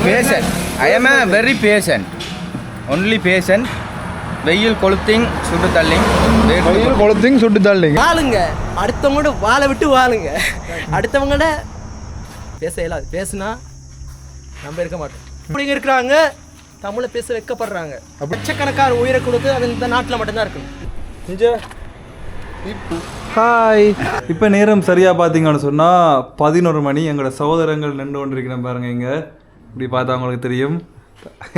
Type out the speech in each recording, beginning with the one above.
patient. I am a very patient. Only patient. வெயில் கொளுத்திங் சுட்டு தள்ளிங் வெயில் கொளுத்திங் சுட்டு தள்ளிங்க வாழுங்க அடுத்தவங்களோட வாழை விட்டு வாழுங்க அடுத்தவங்களோட பேச இயலாது பேசுனா நம்ம இருக்க மாட்டோம் இப்படிங்க இருக்கிறாங்க தமிழை பேச வைக்கப்படுறாங்க லட்சக்கணக்கான உயிரை கொடுத்து அது இந்த நாட்டில் மட்டும்தான் இருக்கணும். ஹாய் இப்போ நேரம் சரியாக பார்த்தீங்கன்னு சொன்னால் 11 மணி. எங்களோட சகோதரங்கள் நின்று கொண்டிருக்கிறேன் பாருங்க. இங்கே இப்படி பார்த்தா உங்களுக்கு தெரியும்.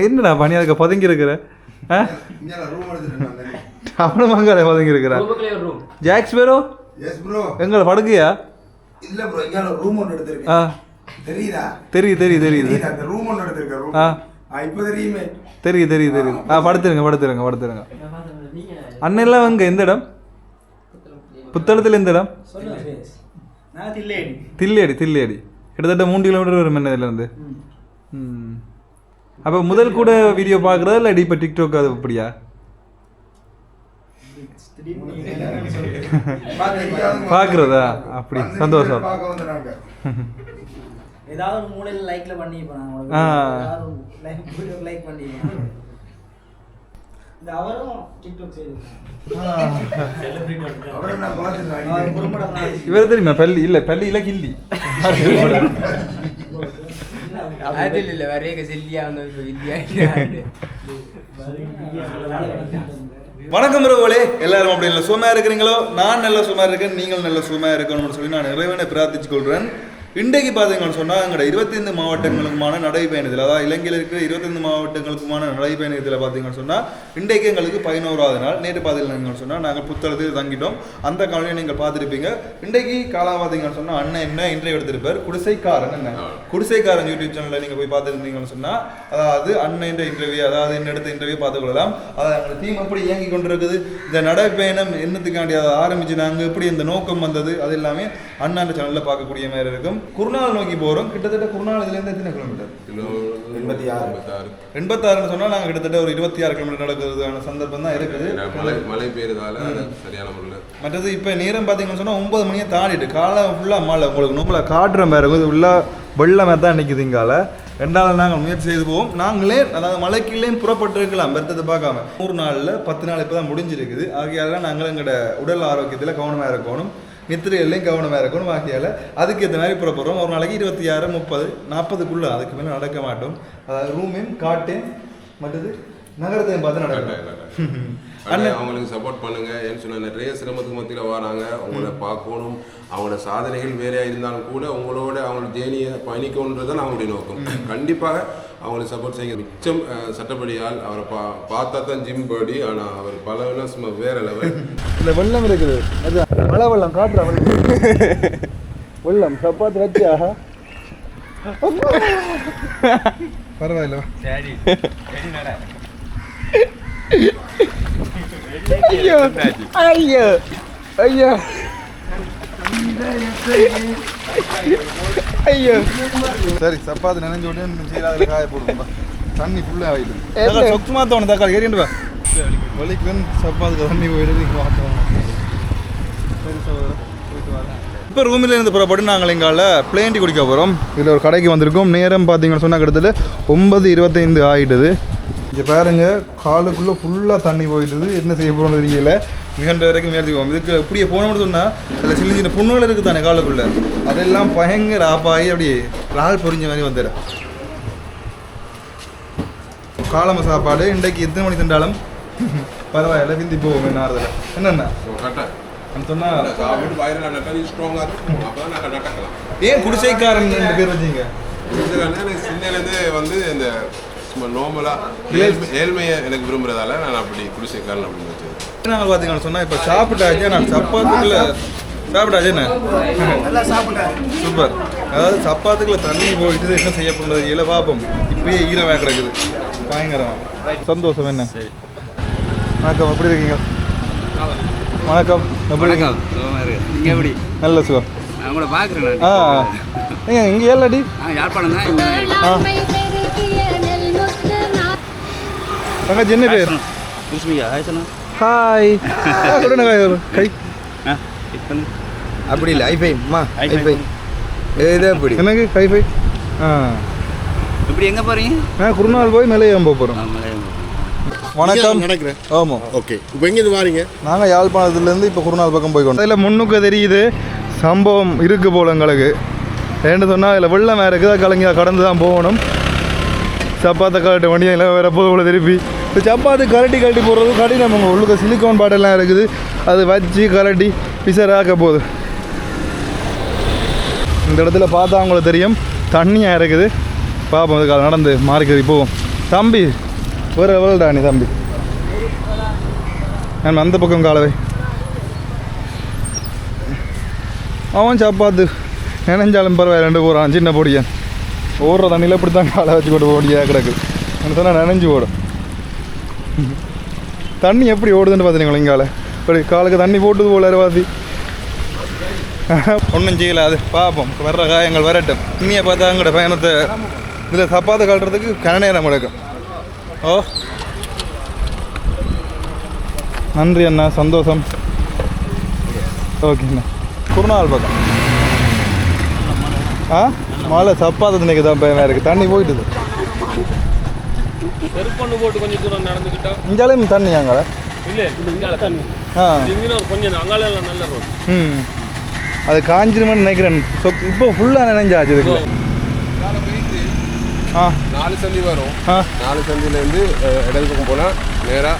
என்னடா பணி அதுக்கு பதுங்கி இருக்கிற அவனு மங்கால பதுங்கி இருக்கிற ஜாக்ஸ் பேரோ எங்களை படுக்கையா தெரியுது தெரியுது தெரியுது தெரியுது தெரியுது தெரியுது படுத்துருங்க படுத்துருங்க படுத்துருங்க. அண்ணெல்லாம் அங்கே எந்த இடம்? புத்தளத்தில் எந்த இடம்? தில்லியடி தில்லியடி கிட்டத்தட்ட 3 கிலோமீட்டர் வரும் என்ன இதுலேருந்து. அப்போ முதல் கூட வீடியோ பார்க்குறதா இல்லை இப்போ டிக்டாக் அது அப்படியா? பார்க்குறதா? அப்படி சந்தோஷம். ஏதாவது மூலையில் லைக்ல பண்ணி லைக் பண்ணி இந்த அவரும் டிக்டாக் செய்து இவர் தெரியுமா? பள்ளி இல்லை பள்ளி இல்லை கில்லி இல்லை வரைய செல்லியா வணக்கம் ரவுலே, எல்லாரும் அப்படி இல்லை சும்மா இருக்கிறீங்களோ? நான் நல்ல சும்மா இருக்கேன், நீங்கள் நல்ல சும்மா இருக்கணும்னு சொல்லி நான் இறைவனை பிரார்த்திச்சு கொள்கிறேன். இன்றைக்கு பார்த்தீங்கன்னு சொன்னால் எங்களோட 25 மாவட்டங்களுக்குமான நடைபயணத்தில், அதாவது இலங்கையில் இருக்கிற 25 மாவட்டங்களுக்குமான நடைபயணத்தில் பார்த்தீங்கன்னு சொன்னால் இன்றைக்கு எங்களுக்கு 11வது நாள். நேற்று பார்த்தீங்கன்னு சொன்னால் நாங்கள் புத்தளத்தில் தங்கிட்டோம். அந்த காலையை நீங்கள் பார்த்துருப்பீங்க. இன்றைக்கு காலம் பார்த்தீங்கன்னு சொன்னால் அண்ணன் என்ன இன்றைய எடுத்திருப்பார், குடிசைக்காரன். என்ன குடிசைக்காரன் யூடியூப் சேனலில் நீங்கள் போய் பார்த்துருந்தீங்கன்னு சொன்னால் அதாவது அண்ணன் இன்டர்வியூ, அதாவது என்ன எடுத்த இன்டர்வியூ பார்த்துக்கொள்ளலாம். அதாவது எங்களோட டீம் எப்படி இயங்கி கொண்டிருக்குது, இந்த நடைப்பயணம் என்னத்துக்காண்டி அதை ஆரம்பிச்சு நாங்கள் எப்படி இந்த நோக்கம் வந்தது, அது எல்லாமே அண்ணாண்ட சேனலில் பார்க்கக்கூடிய மாதிரி இருக்கும். குருநாள் நோக்கி போகிறோம். கிட்டத்தட்ட குருநாள் இதுலேருந்து எத்தனை கிலோமீட்டர்? 86 சொன்னால் நாங்கள் கிட்டத்தட்ட ஒரு 26 கிலோமீட்டர் நடக்கிறதுக்கான சந்தர்ப்பம் தான் இருக்குது. மழை பெய்யறதால சரியான முறையில். மற்றது இப்போ நேரம் பார்த்தீங்கன்னு சொன்னால் 9 மணியை தாண்டிட்டு காலம் ஃபுல்லாக மழை. உங்களுக்கு நோக்கில் காட்டுற மாதிரி இருக்கும். இது ஃபுல்லாக வெள்ளம் மாதிரி தான் நிற்குது இங்கால. ரெண்டாவது நாங்கள் முயற்சி செய்து போவோம். நாங்களே அதாவது மலைக்குள்ளேயும் புறப்பட்டுருக்கலாம் பெருத்தத்தை பார்க்காம. 100 நாளில் 10 நாள் இப்போ தான் முடிஞ்சிருக்குது. ஆகியால நாங்கள் எங்களோட உடல் ஆரோக்கியத்தில் கவனமாக இருக்கணும், நித்திரையிலையும் கவனமாக இருக்கணும். வாக்கியால் அதுக்கு ஏற்ற மாதிரி புறப்படுறோம். ஒரு நாளைக்கு 26, 30, 40க்குள்ளே, அதுக்கு மேலே நடக்க மாட்டோம். அதாவது ரூமையும் காட்டையும் மற்றது நகரத்தையும் பார்த்து நடக்கும். அவங்களுக்கு சப்போர்ட் பண்ணுங்க. ஏன்னு சொன்னா நிறைய சிரமத்துக்கு மத்தியில் வராங்க. அவங்கள பார்க்கணும், அவங்களோட சாதனைகள் வேறையா இருந்தாலும் கூட உங்களோட அவங்களோட ஜேர்னியை பயணிக்கணுன்றதான் அவங்களுடைய நோக்கம். கண்டிப்பாக அவங்களுக்கு சப்போர்ட் செய்யுங்க. மிச்சம் சட்டப்படியால் அவரை பார்த்தா தான் ஜிம் பாடி, ஆனால் அவர் பல சும்மா வேற லெவல். இல்லை வெள்ளம் இருக்குது, அது மழை வெள்ளம் காட்டுற வெள்ளம் சப்பாத்து வச்சா பரவாயில்ல. ஐயோ ஐயோ ஐயோ ஐயோ. சரி சப்பாத்து நினைஞ்ச உடனே செய்யறாத காய போடுவோம். தண்ணி ஃபுல்லாக ஆகிடுது. சொத்து மாற்றவன தக்காளி ஏறிண்டு வலிக்கு சப்பாத்துக்கு தண்ணி போயிடுது. சரி சகோதரர் போயிட்டு வரேன். இப்போ ரூமில் இருந்து புறப்பட்டு நாங்கள் எங்கால பிளேண்டி குடிக்க போகிறோம். இதில் ஒரு கடைக்கு வந்திருக்கோம். நேரம் பார்த்தீங்கன்னு சொன்னால் கிட்டத்தட்ட 9:25 ஆகிடுது. இங்கே பாருங்க, காலுக்குள்ளே ஃபுல்லாக தண்ணி போயிடுது. என்ன செய்ய போகிறோம்னு தெரியல. மிகன்ற வரைக்கும் முயற்சிக்குவோம். இதுக்கு இப்படியே போனோம்னு சொன்னால் அதில் சின்ன சின்ன புண்ணுகள் இருக்குது தானே காலுக்குள்ளே, அதெல்லாம் பயங்கர ஆப்பாகி அப்படியே ரால் பொரிஞ்ச மாதிரி வந்துடும். காலம சாப்பாடு இன்றைக்கு எத்தனை மணி தண்டாலும் பரவாயில்ல, பிந்தி போவோம். என்ன ஆறுதல் என்னென்ன சொன்னால் ஏன் குடிசைக்காரன் 2 பேர் வச்சிங்க? சின்னலேருந்து வந்து இந்த நார்மலாக ஏழ்மையை எனக்கு விரும்புறதால நான் அப்படி குடிசைக்காரன் அப்படின்னு வச்சது. நாங்கள் பார்த்தீங்கன்னு சொன்னால் இப்போ சாப்பிட்டாச்சு. நான் சப்பாத்துக்குள்ள சாப்பிட்டாச்சு. என்ன சூப்பர். அதாவது சப்பாத்துக்குள்ள தண்ணி போயிட்டு என்ன செய்யப்படுறது இல்லை பார்ப்போம். இப்பயே ஈரமாக கிடக்குது பயங்கரமாக. சந்தோஷம். என்ன வணக்கம், எப்படி இருக்கீங்க? வணக்கம், எப்படி இருக்கீங்க? இங்கே எப்படி நல்ல சுகம். நான் கூட பார்க்குறேன். இங்கே ஏழடி யாழ்ப்பாணம் தான். தங்கச்சி என்ன பேர்? குஷ்மிகா. ஹாய் சொன்னா. ஹாய். கை அப்படி இல்லை, ஐஃபை அம்மா, ஐஃபை இது அப்படி எனக்கு ஹைஃபை. இப்படி எங்கே போகிறீங்க? நான் குருநாள் போய் மலையம் போக போகிறோம். வணக்கம். நடக்கிறேன். ஆமாம். ஓகே, இப்போ எங்கேருந்து வாரீங்க? நாங்கள் யாழ்ப்பாணத்துலேருந்து இப்போ குருநாள் பக்கம் போய்க்கோம். அதில் முன்னுக்கு தெரியுது சம்பவம் இருக்குது போல எங்களுக்கு. ஏன்னு சொன்னால் அதில் வெள்ளம் வேறு இருக்குது, கலங்கி கடந்து தான் போகணும். சப்பாத்தை கலட்டு வண்டியில் வேறு போல திருப்பி இப்போ சப்பாத்து கலட்டி போடுறது கடினம். நம்ம உள்ளுக்கு சிலிக்கான் பாட்டெல்லாம் இருக்குது, அது வச்சு கலட்டி பிசராக்க போகுது. இந்த இடத்துல பார்த்தா அவங்களுக்கு தெரியும் தண்ணியாக இருக்குது. பார்ப்போம், அதுக்காக நடந்து மாறிக்கறி போவோம். தம்பி வேறு எவ்வளோடா நீ தம்பி? நான் அந்த பக்கம் காலவை அவன் சப்பாத்து நினைஞ்சாலும் பரவாயில்ல ரெண்டு போகிறான். சின்ன பொடியன் ஓடுற தண்ணியில் இப்படி தான் காலை வச்சு கொண்டு போடியாக கிடக்கு. எனக்கு சொன்னால் நினைஞ்சு ஓடும். தண்ணி எப்படி ஓடுதுன்னு பார்த்துங்களா? இங்கால இப்படி காலுக்கு தண்ணி போட்டுது போல அரவாதி. ஒன்றும் செய்யலை, அது பார்ப்போம். வர்ற காயங்கள் வரட்டும். இன்னியை பார்த்தா எங்களோட பயணத்தை இதில் சப்பாத்தை கட்டுறதுக்கு கன நேரம் கிடக்கும். ஓ நன்றி அண்ணா, சந்தோஷம். ஓகேண்ணா. குருநாள் பக்கம் மழை சப்பாத்தை தினைக்கு தான் பயமாக இருக்குது. தண்ணி போயிட்டுது. செருப்பொண்ணு போட்டு கொஞ்சம் தூரம் நடந்துக்கிட்டா இங்காலையும் தண்ணி அங்கே இல்லை இங்கால தண்ணி கொஞ்சம் அங்கால நல்ல ரோடு. அது காஞ்சிருமன்னு நினைக்கிறேன். இப்போ ஃபுல்லாக நினைஞ்சாச்சு இதுக்கு. 4 சந்தி வரும். 4 சந்திலேருந்து இடது பக்கம் போனால் நேராக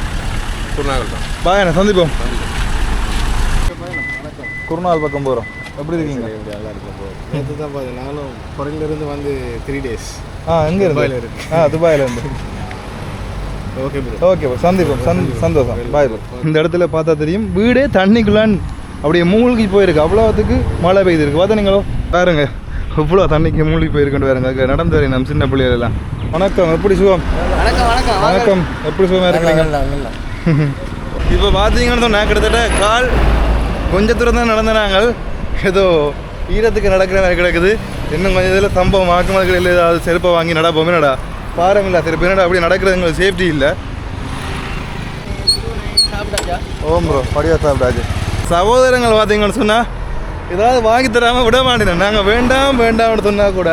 குருநாகல் தான். பாய், நான் சந்திப்போம். குருநாள் பக்கம் போகிறோம். எப்படி இருக்கீங்க? நல்லா இருக்கும். நேற்று தான் பாருங்க, நானும் ஃபாரின்லேருந்து வந்து 3 days. எங்கே இருந்து? துபாயிலேருந்து. Okay bro. ஓகே ப்ரோ, சந்திப்போம். சந்தோஷம். Bye bro. இந்த இடத்துல பார்த்தா தெரியும் வீடே தண்ணிக்குள்ளான் அப்படியே மூழ்கி போயிருக்கு. அவ்வளோத்துக்கு மழை பெய்திருக்கு. பார்த்தா நீங்களோ பாருங்க, இவ்வளோ தண்ணிக்கு மூழ்கி போயிருக்குன்னு வேறுங்க. அங்கே நடந்து வரேன் நம்ம சின்ன பிள்ளைகளெல்லாம். வணக்கம், எப்படி சுகம்? வணக்கம், எப்படி சுகமாக இருக்கிறீங்க? இப்போ பார்த்தீங்கன்னு சொன்னால் கிட்டத்தட்ட கால் கொஞ்சம் தூரம் தான் நடந்த நாங்கள் ஏதோ ஈரத்துக்கு நடக்கிற மாதிரி கிடக்குது. இன்னும் கொஞ்சம் இதில் சம்பவம் வாக்குமதிகள் இல்லை, ஏதாவது செருப்பை வாங்கி நடப்போமே நடா பாருங்களா. சில என்னடா அப்படி நடக்கிறது எங்களுக்கு சேஃப்டி இல்லை. ஓம் ப்ரோ, படியா சாப்பிட்டாச்சு. சகோதரங்கள் பார்த்தீங்கன்னு சொன்னால் ஏதாவது வாங்கி தராமல் விட மாட்டேன். நாங்கள் வேண்டாம்னு சொன்னால் கூட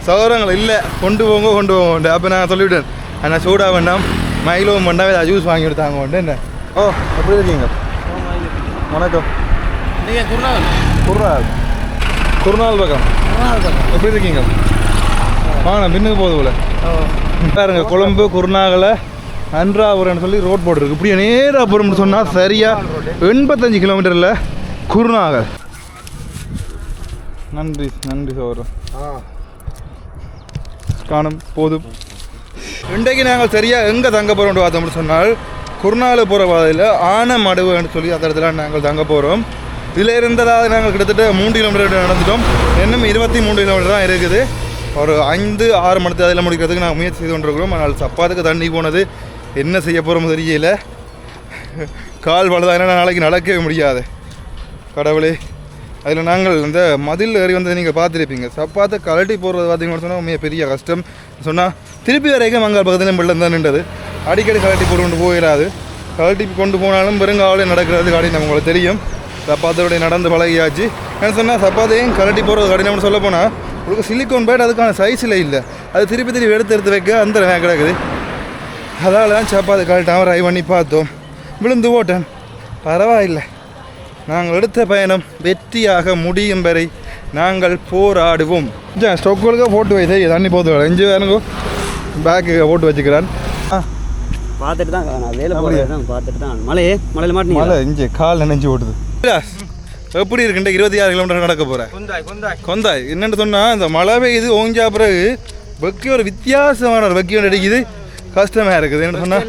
சகோதரங்கள் இல்லை, கொண்டு போங்க. அப்போ நான் சொல்லிவிட்டேன், ஆனால் சூடாக வேண்டாம், மைலோவும் வேண்டாம், ஏதாவது ஜூஸ் வாங்கி கொடுத்தாங்க உண்டு. என்ன எப்படி இருக்கீங்க? வணக்கம். நீங்கள் குருநாள் பக்கம் எப்படி இருக்கீங்க? பின்னுக்கு போகுது போல பாருங்க. கொழம்பு குருநாகலை அன்றாபுரம்னு சொல்லி ரோட் போட்டுருக்கு. இப்படியே நேராக போகிறோம்னு சொன்னால் சரியாக 85 கிலோமீட்டரில் குருநாகல். நன்றி சகோதரன். காணும் போதும். இன்றைக்கு நாங்கள் சரியாக எங்கே தங்க போகிறோம்னு பார்த்தோம்னு சொன்னால் குருநாகல் போகிற பாதையில் ஆனமடுவுன்னு சொல்லி அந்த இடத்துல நாங்கள் தங்க போகிறோம். இதில் இருந்ததாவது நாங்கள் கிட்டத்தட்ட 3 கிலோமீட்டர் நடந்துட்டோம். இன்னும் 23 கிலோமீட்டர் தான் இருக்குது. ஒரு 5-6 மணி அதில் முடிக்கிறதுக்கு நாங்கள் முயற்சி செய்து கொண்டிருக்கிறோம். ஆனால் சப்பாத்துக்கு தண்ணி போனது என்ன செய்ய போகிறோம் தெரியல. கால் பழுதாங்கன்னா நாளைக்கு நடக்கவே முடியாது. கடவுளே, அதில் நாங்கள் இந்த மதில் ஏறி வந்ததை நீங்கள் பார்த்துருப்பீங்க. சப்பாத்தை கலட்டி போடுறது பார்த்தீங்கன்னு சொன்னால் உண்மையாக பெரிய கஷ்டம். சொன்னால் திருப்பி வரைக்கும் மங்கால் பக்கத்துலேயும் வெள்ளம் தான் நின்றது. அடிக்கடி கலட்டி போட்டு கொண்டு போயிடாது. கலட்டி கொண்டு போனாலும் பெருங்காவலே நடக்கிறது கடினம், உங்களுக்கு தெரியும். சப்பாத்தோடைய நடந்து பழகியாச்சு. என்ன சொன்னால் சப்பாத்தையும் கலட்டி போகிறது கடினம்னு சொல்ல போனால் உங்களுக்கு சிலிக்கான் பேட் அதுக்கான சைஸில் இல்லை. அது திருப்பி எடுத்து வைக்க அந்த கிடக்குது. அதால் தான் சப்பாத்தி கலட்டாமல் ட்ரை பண்ணி பார்த்தோம். விழுந்து போட்டேன். பரவாயில்லை, நாங்கள் எடுத்த பயணம் வெற்றியாக முடியும் வரை நாங்கள் போராடுவோம். ஸ்டொக்குகளுக்கு போட்டு வை, சரி தண்ணி போட்டு எஞ்சி வேணுங்கோ பேக்கு போட்டு வச்சுக்கிறான். பார்த்துட்டு தான் நான் வேலை போகிறேன், பார்த்துட்டு தான் மழையில் மாட்டேன். மழை இஞ்சி கால் நினைஞ்சு ஓட்டுது. எப்படி இருக்குண்ட 26 கிலோமீட்டர் நடக்க போகிறேன். கொந்தாய் என்னென்னு சொன்னால் இந்த மழை பெய்யுது ஓஞ்சா பிறகு வெக்கி ஒரு வித்தியாசமான வெக்கி ஒன்று அடிக்குது. கஷ்டமாக இருக்குது. என்ன சொன்னால்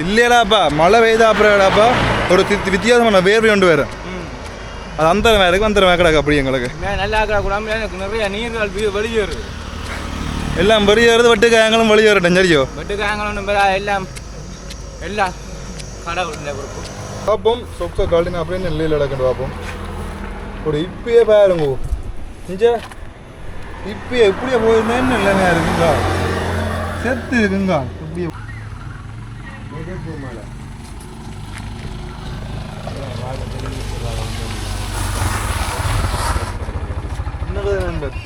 இல்லையாடாப்பா, மழை பெய்தா அப்புறம்டாப்பா ஒரு வித்தியாசமான வேர்வை கொண்டு வேறு. அது அந்த மேற்கு அந்த மேக்கடாக்கு அப்படி எங்களுக்கு நிறைய நீர்கள் வெளியேறுது. எல்லாம் வெளியேறது, வெட்டு காயங்களும் வெளியேறட்டும். சரியோ, வெட்டு காயங்களும் எல்லாம் கடவுள் பார்ப்போம். சொக்க காலினா அப்படின்னு நெல்லையில் நடக்கணும் பார்ப்போம். ஒரு இப்பயே பாருங்க இங்கே இப்பயே எப்படியே போயிருந்தேன்னு இல்லைங்க இருக்குங்க, செத்து இருக்குங்க. இப்படியே என்ன நண்பர்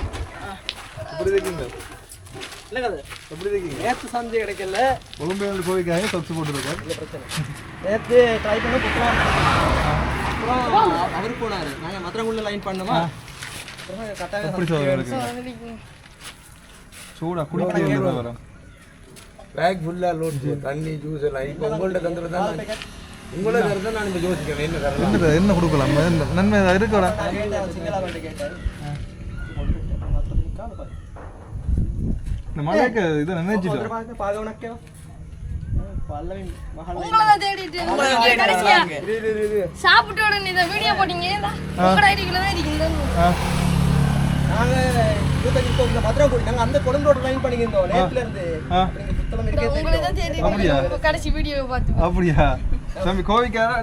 எப்படி இருக்கீங்க? இல்லை கதை எப்படி இருக்கீங்க? நேற்று சந்தை கிடைக்கல, கொழும்பு கோவிக்காக சொத்து போட்டுருக்கேன். இல்லை பிரச்சனை. நேற்று ட்ரை பண்ண புத்தகம் அவர் போனார், நாங்கள் மதுரைக்குள்ள லைன் பண்ணோமா எப்படி சொல்லுங்க? சூடா குடிக்க வரோம். பேக் ஃபுல்லாக லோட் தண்ணி ஜூஸ் எல்லாம் இப்போ உங்கள்கிட்ட தந்துட்டு தான் உங்களோட கருத்தை நான் இப்போ யோசிக்கிறேன். என்ன தரலாம், என்ன கொடுக்கலாம்? நன்மை இருக்கா? இந்த மழைக்கு இதை நினைச்சிட்டோம். உங்களதான் தேடிட்டு இருந்தேன். கடைசியா சாப்பிட்ட உடனே இந்த வீடியோ போட்டீங்க. உங்களோட ஐடிக்குள்ள தான் இருக்கீங்க. நாங்கள் 25 மதுரை கூடி நாங்கள் அந்த கொழும்போட லைன் பண்ணிக்கிருந்தோம் நேற்றுல இருந்து. புத்தகம் இருக்கே உங்களை தான் தேடிட்டு இருந்தேன். கடைசி வீடியோவை பார்த்து. அப்படியா? தம்பி கோவிக்காரா?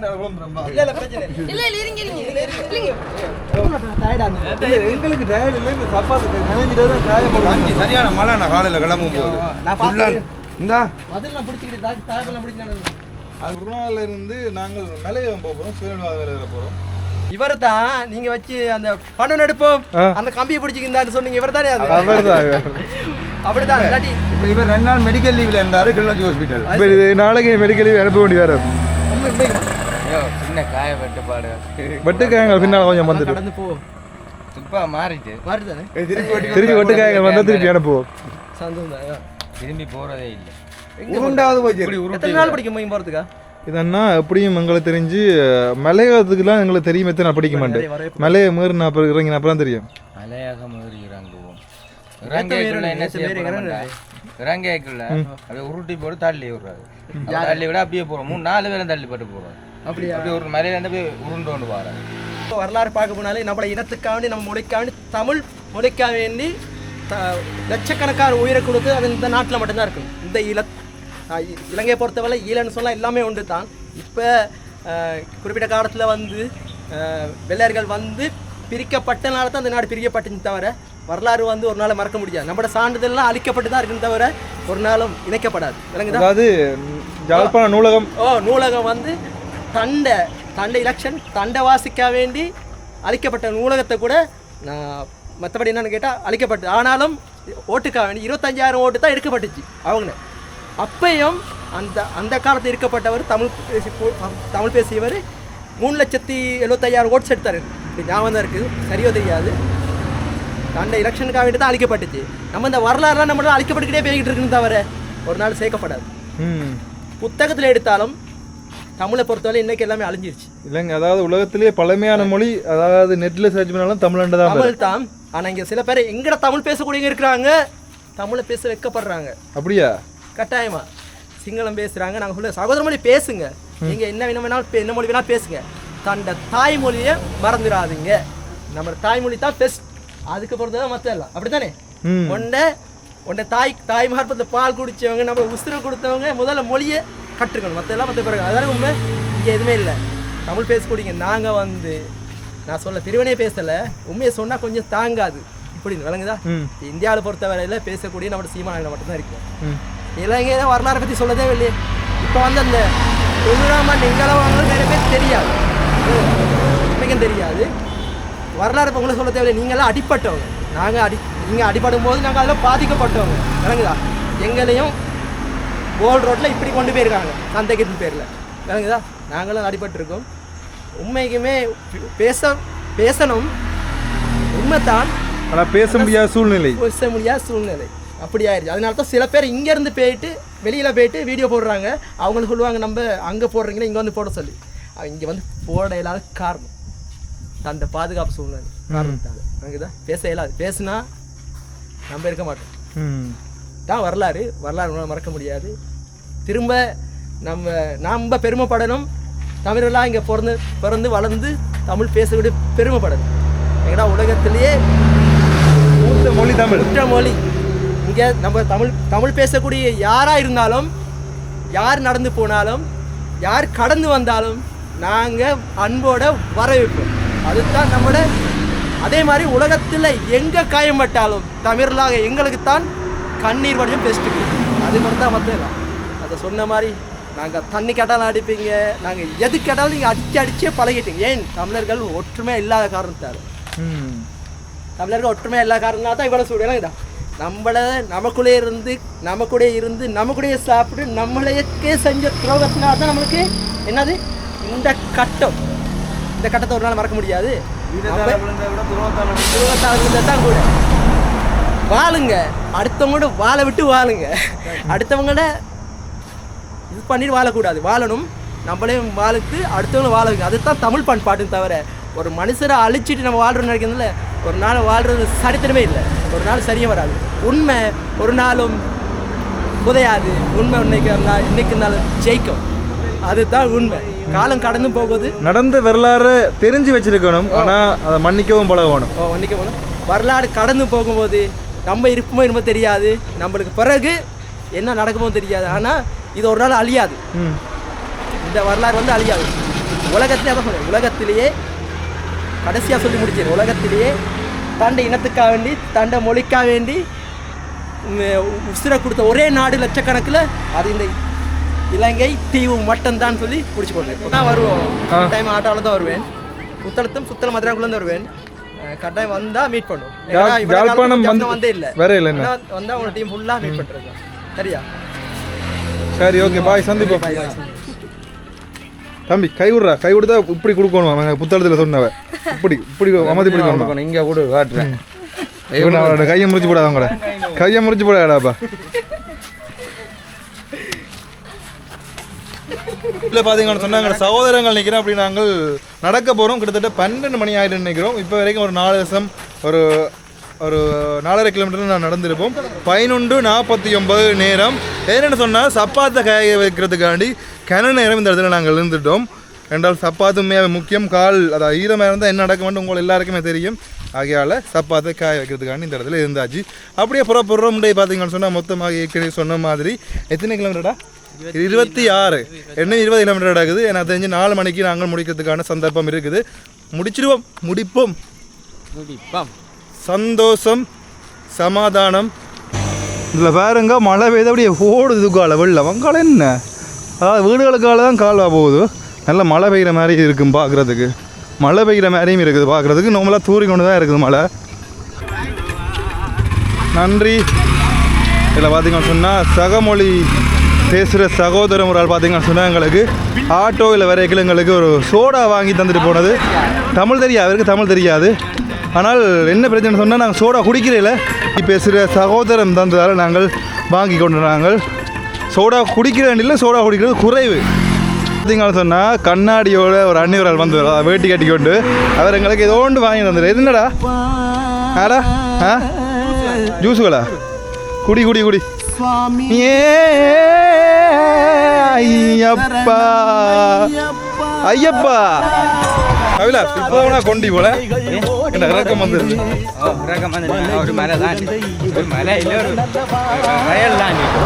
இல்லை இல்லை பிரச்சனை இல்ல இல்ல இருங்க இல்லைங்க. எங்களுக்கு டயர்ட் இல்லை, இந்த சப்பாத்து நினைஞ்சிட்டு தான் காயப்படும். சரியான மழை நான் காலையில் கிளம்பும் போது நான் பார்த்து இந்தா மதுரெல்லாம் பிடிச்சிக்கிட்டு தாயப்பெல்லாம் பிடிச்சானு. அது குருநாளில் இருந்து நாங்கள் மலையம் போகிறோம், சூரியன்வாத வேலையில் போகிறோம். இவர் தான் நீங்க வச்சு அந்த பணம் எடுப்போம் அந்த கம்பியை பிடிச்சிக்கிந்தான்னு சொன்னீங்க. இவர் தானே அது? அப்படிதான். இல்லாட்டி இப்போ இவர் 2 நாள் மெடிக்கல் லீவில் இருந்தார் கிளிநொச்சி ஹாஸ்பிட்டல். இப்போ இது நாளைக்கு மெடிக்கல் லீவ் அனுப்ப வேண்டி வேறு. சின்ன காய வெட்டுப்பாடு வெட்டுக்காயங்க பின்னால் கொஞ்சம் வந்துட்டு கடந்து போ இப்போ மாறிட்டு மாறிதானே திருப்பி வெட்டுக்காயங்க வந்தால் திருப்பி அனுப்புவோம். சந்தோஷம் தான். திரும்பி போகிறதே இல்லை. உருண்டாவது போச்சு. எத்தனை நாள் பிடிக்கும் போய் போகிறதுக்கா? இதன்னா எப்படியும் எங்களுக்கு தெரிஞ்சு மலையாளத்துக்குலாம் எங்களுக்கு தெரியும். எத்தனை நான் படிக்க மாட்டேன். மலையை மீறி நான் அப்புறம் இறங்கி அப்போ தான் தெரியும். மலையாக மீறி இறங்குவோம். இறங்கைக்குள்ள என்ன செய்ய? இறங்கைக்குள்ள அப்படியே உருட்டி போட்டு தள்ளி விடுறாரு. தள்ளி விட அப்படியே போகிறோம். 3-4 பேரும் தள்ளி போட்டு போகிறோம். அப்படியா? அப்படியே ஒரு மலையிலேருந்து போய் உருண்டு கொண்டு போகிறாங்க. வரலாறு பார்க்க போனாலே நம்மளோட இனத்துக்காக வேண்டி, நம்ம மொழிக்காக, தமிழ் மொழிக்காக வேண்டி லட்சக்கணக்கான உயிரை கொடுத்து அது இந்த நாட்டில் மட்டும்தான் இருக்கும். இந்த இலங்கையை பொறுத்தவரை ஈழன்னு சொன்னால் எல்லாமே உண்டு தான். இப்போ குறிப்பிட்ட காலத்தில் வந்து வெள்ளையர்கள் வந்து பிரிக்கப்பட்டனால தான் அந்த நாடு பிரிக்கப்பட்டுன்னு தவிர வரலாறு வந்து ஒரு நாள் மறக்க முடியாது. நம்மளோட சான்றிதழ்லாம் அழிக்கப்பட்டு தான் இருக்குன்னு தவிர ஒரு நாளும் இணைக்கப்படாது. விளங்குதா? அதாவது யாழ்ப்பாண நூலகம் நூலகம் வந்து தண்டை எலெக்ஷன் தண்டை வாசிக்க வேண்டி அழிக்கப்பட்ட நூலகத்தை கூட மற்றபடி என்னன்னு கேட்டால் அழிக்கப்பட்டு, ஆனாலும் ஓட்டுக்காக வேண்டி 25,000 ஓட்டு தான் எடுக்கப்பட்டுச்சு அவங்க. அப்பையும் அந்த காலத்தில் இருக்கப்பட்டவர் தமிழ் பேசியவர் 3,75,000 ஓட்ஸ் எடுத்தார். இப்படி ஞாபகம் தான் இருக்குது, சரியாக தெரியாது. அந்த எலெக்ஷனுக்காக வேண்டி தான் அழிக்கப்பட்டுச்சு. நம்ம இந்த வரலாறுலாம் நம்மளால் அழிக்கப்பட்டுக்கிட்டே போய்கிட்டு இருக்குன்னு தவிர ஒரு நாள் சேர்க்கப்படாது. புத்தகத்தில் எடுத்தாலும் தமிழை பொறுத்தவரை இன்னைக்கு எல்லாமே அழிஞ்சிருச்சு. இல்லைங்க, அதாவது உலகத்திலேயே பழமையான மொழி, அதாவது நெட்டில் சர்ச் பண்ணாலும் தமிழ் தான். ஆனால் இங்கே சில பேர் எங்கட தமிழ் பேசக்கூடியவங்க இருக்கிறாங்க, தமிழை பேச வைக்கப்படுறாங்க. அப்படியா? கட்டாயமா சிங்களம் பேசுகிறாங்க. நாங்கள் சொல்ல சகோதர மொழி பேசுங்க, நீங்கள் என்ன வேணாலும் என்ன மொழி வேணாலும் பேசுங்க, தண்ட தாய்மொழியை மறந்துடாதீங்க. நம்ம தாய்மொழி தான் பெஸ்ட், அதுக்கு பொறுத்து தான் மற்ற எல்லாம். அப்படி தானே? உன்னை தாய் மார்பத்தில் பால் குடித்தவங்க, நம்ம உசுறு கொடுத்தவங்க முதல்ல மொழியை கற்றுக்கணும், மற்ற எல்லாம் மற்ற பிறகு. அதான உண்மை. இங்கே எதுவுமே இல்லை. தமிழ் பேசக்கூடியங்க நாங்கள் வந்து நான் சொல்ல திருவனே பேசலை, உண்மையை சொன்னால் கொஞ்சம் தாங்காது இப்படின்னு விளங்குதா? இந்தியாவில் பொறுத்தவரையில் பேசக்கூடிய நம்மளோட சீமானாங்க மட்டும்தான் இருக்கும். இலங்கை தான் வரலாறை பற்றி சொல்லதே இல்லையே. இப்போ வந்து அந்த 90ஆம் ஆண்டு எங்களவாங்க நிறைய பேர் தெரியாது, உண்மைக்கும் தெரியாது. வரலாறு இப்போ உங்களை சொல்ல தேவையில்லை. நீங்களாம் அடிப்பட்டவங்க, நீங்கள் அடிப்படும் போது நாங்கள் அதில் பாதிக்கப்பட்டவங்க விளங்குதா? எங்களையும் கோல்டு ரோட்டில் இப்படி கொண்டு போயிருக்காங்க சந்தைக்கு பேரில் விளங்குதா? நாங்களும் அடிபட்டிருக்கோம். உண்மைக்குமே பேசணும், உண்மைத்தான். ஆனால் பேச முடியாத சூழ்நிலை அப்படி ஆயிடுச்சு. அதனால தான் சில பேர் இங்கேருந்து போயிட்டு வெளியில் போயிட்டு வீடியோ போடுறாங்க. அவங்களுக்கு சொல்லுவாங்க நம்ம அங்கே போடுறீங்களா இங்கே வந்து போட சொல்லி. இங்கே வந்து போட இல்லாத காரணம் அந்த பாதுகாப்பு சூழ்நிலை காரணத்தால் விளங்குதா? பேச இயலாது. பேசுனா நம்ம இருக்க மாட்டோம் தான். வரலாறு மறக்க முடியாது. திரும்ப நம்ம பெருமைப்படணும். தமிழெல்லாம் இங்கே பிறந்து வளர்ந்து தமிழ் பேசக்கூடிய பெருமைப்படணும். ஏன்னா உலகத்திலேயே மொழி தமிழ் மொழி. இங்கே நம்ம தமிழ் பேசக்கூடிய யாராக இருந்தாலும், யார் நடந்து போனாலும், யார் கடந்து வந்தாலும் நாங்கள் அன்போட வரவேற்போம். அதுதான் நம்மளோட. அதே மாதிரி உலகத்தில் எங்கே காயப்பட்டாலும் தமிழாக எங்களுக்கு தான் கண்ணீர் வடிவம் பெஸ்ட்டு. அது மாதிரி தான் மற்றலாம். அதை சொன்ன மாதிரி நாங்கள் தண்ணி கேட்டாலும் அடிப்பீங்க, நாங்கள் எது கேட்டாலும் நீங்கள் அடிச்சே பழகிட்டீங்க. ஏன் தமிழர்கள் ஒற்றுமை இல்லாத காரணத்தால். தமிழர்கள் ஒற்றுமையாக எல்லா காரணமாக தான் இவ்வளோ சூழலாம் இதான் நமக்குள்ளே இருந்து நமக்குள்ளேயே சாப்பிட்டு நம்மளையே செஞ்ச துரோகத்தினால தான் நம்மளுக்கு என்னது இந்த கட்டத்தை ஒரு நாள் மறக்க முடியாது. தான் கூட வாழுங்க, அடுத்தவங்களோட வாழை விட்டு வாழுங்க. அடுத்தவங்களோட இது பண்ணிட்டு வாழக்கூடாது, வாழணும். நம்மளையும் வாழுத்து அடுத்தவங்களும் வாழ. அதுதான் தமிழ் பண்பாட்டுன்னு தவிர ஒரு மனுஷரை அழிச்சிட்டு நம்ம வாழ்றோம்னு நினைக்கிறதுல ஒரு நாள் வாழ்றது சரித்திரமே இல்லை. ஒரு நாள் சரியாக வராது. உண்மை ஒரு நாளும் புதையாது. உண்மை இன்னைக்கு நாளும் ஜெயிக்கும். அதுதான் உண்மை. காலம் கடந்து போகுது. நடந்த வரலாறு தெரிஞ்சு வச்சிருக்கணும், ஆனால் அதை மன்னிக்கவும் பழகணும். மன்னிக்கவும். வரலாறு கடந்து போகும்போது நம்ம இருப்போமோ என்னமோ தெரியாது, நம்மளுக்கு பிறகு என்ன நடக்குமோ தெரியாது. ஆனால் இது ஒரு நாள் அழியாது. இந்த வரலாறு அழியாது. உலகத்திலே அதான் சொல்றேன், உலகத்திலேயே கடைசியாக சொல்லி முடிச்சேன், உலகத்திலேயே தண்டை இனத்துக்காக வேண்டி தண்டை மொழிக்காக வேண்டி உசிரை கொடுத்த ஒரே நாடு லட்சக்கணக்கில் அது இந்த இலங்கை தீவு மட்டும்தான் சொல்லி பிடிச்சி கொண்டேன். நான் வருவோம் டைம் ஆட்டோவில் தான் வருவேன். சுத்தல மதுராக்குள்ளே வருவேன். கட்டாயம் வந்தால் மீட் பண்ணுவோம். வந்தே இல்லை வந்தால் உங்களோட டீம் ஃபுல்லாக மீட் பண்ணுறது. சரியா? சரி, ஓகே, பாய், சந்திப்போம். தம்பி கை விடுறா, கை விடுதா இப்படி கொடுக்கணும். புத்தகத்தில் சொன்னவ இப்படி அமதி பிடிக்கணும். இங்கே கூட காட்டுறேன். கையை முறிச்சு போடாத, அவங்கள கையை முறிச்சு போடாடாப்பா. இல்லை பார்த்தீங்கன்னு சொன்னாங்க சகோதரங்கள் நிற்கிறோம். அப்படி நாங்கள் நடக்க போகிறோம். கிட்டத்தட்ட 12 மணி ஆகிட்டு நிற்கிறோம். இப்போ வரைக்கும் ஒரு 4 வருஷம் ஒரு 4.5 கிலோமீட்டர் நான் நடந்திருப்போம். 11:49 நேரம். என்னென்னு சொன்னால் சப்பாத்தை காய வைக்கிறதுக்காண்டி கன நேரம் இந்த இடத்துல நாங்கள் இருந்துட்டோம். என்றால் சப்பாத்துமே முக்கியம். கால் அதாவது ஈரமாக இருந்தால் என்ன நடக்கும்னு உங்களுக்கு எல்லாருக்குமே தெரியும். ஆகையால் சப்பாத்தை காய வைக்கிறதுக்காண்டி இந்த இடத்துல இருந்தாச்சு. அப்படியே புறப்படுறோம். முன்னாடி பார்த்தீங்கன்னு சொன்னால் மொத்தமாக ஏற்கனவே சொன்ன மாதிரி எத்தனை கிலோமீட்டரா? 26. என்ன 20 கிலோமீட்டர் நடக்குது. எனக்கு தெரிஞ்சு 4 மணிக்கு நாங்கள் முடிக்கிறதுக்கான சந்தர்ப்பம் இருக்குது. முடிப்போம். சந்தோஷம், சமாதானம். இதில் பாருங்க மழை பெய்து அப்படியே ஓடுது கால வெள்ளம். வங்காளம் என்ன, அதாவது வீடுகளுக்கால தான் கால்வா போகுது. நல்லா மழை பெய்கிற மாதிரி இருக்கும் பார்க்குறதுக்கு. மழை பெய்கிற மாதிரியும் இருக்குது பார்க்குறதுக்கு. நார்மலாக தூரி கொண்டு தான் இருக்குது மழை. நன்றி. இதில் பார்த்தீங்கன்னு சொன்னால் சகமொழி பேசுகிற சகோதரம் ஒரு ஆள் பார்த்தீங்கன்னு சொன்னால் எங்களுக்கு ஆட்டோவில் வரைக்கும் எங்களுக்கு ஒரு சோடா வாங்கி தந்துட்டு போனது. தமிழ் தெரியாது, அவருக்கு தமிழ் தெரியாது. ஆனால் என்ன பிரச்சனை சொன்னால் நாங்கள் சோடா குடிக்கிறதில்ல. பேசுகிற சகோதரம் தந்ததால் நாங்கள் வாங்கி கொண்டு நாங்கள் சோடா குடிக்கிறேன் இல்லை, சோடா குடிக்கிறது குறைவு. பார்த்தீங்கன்னு சொன்னால் கண்ணாடியோட ஒரு அன்னிவரால் வந்து வேட்டி கட்டிக்கொண்டு அவர் எங்களுக்கு ஏதோ ஒன்று வாங்கி தந்துடு. இது என்னடா? ஜூஸுகளா? குடி ஐயப்பா கவிலா இப்போ கொண்டி போல என்ன இறக்கம் வந்துருக்கு.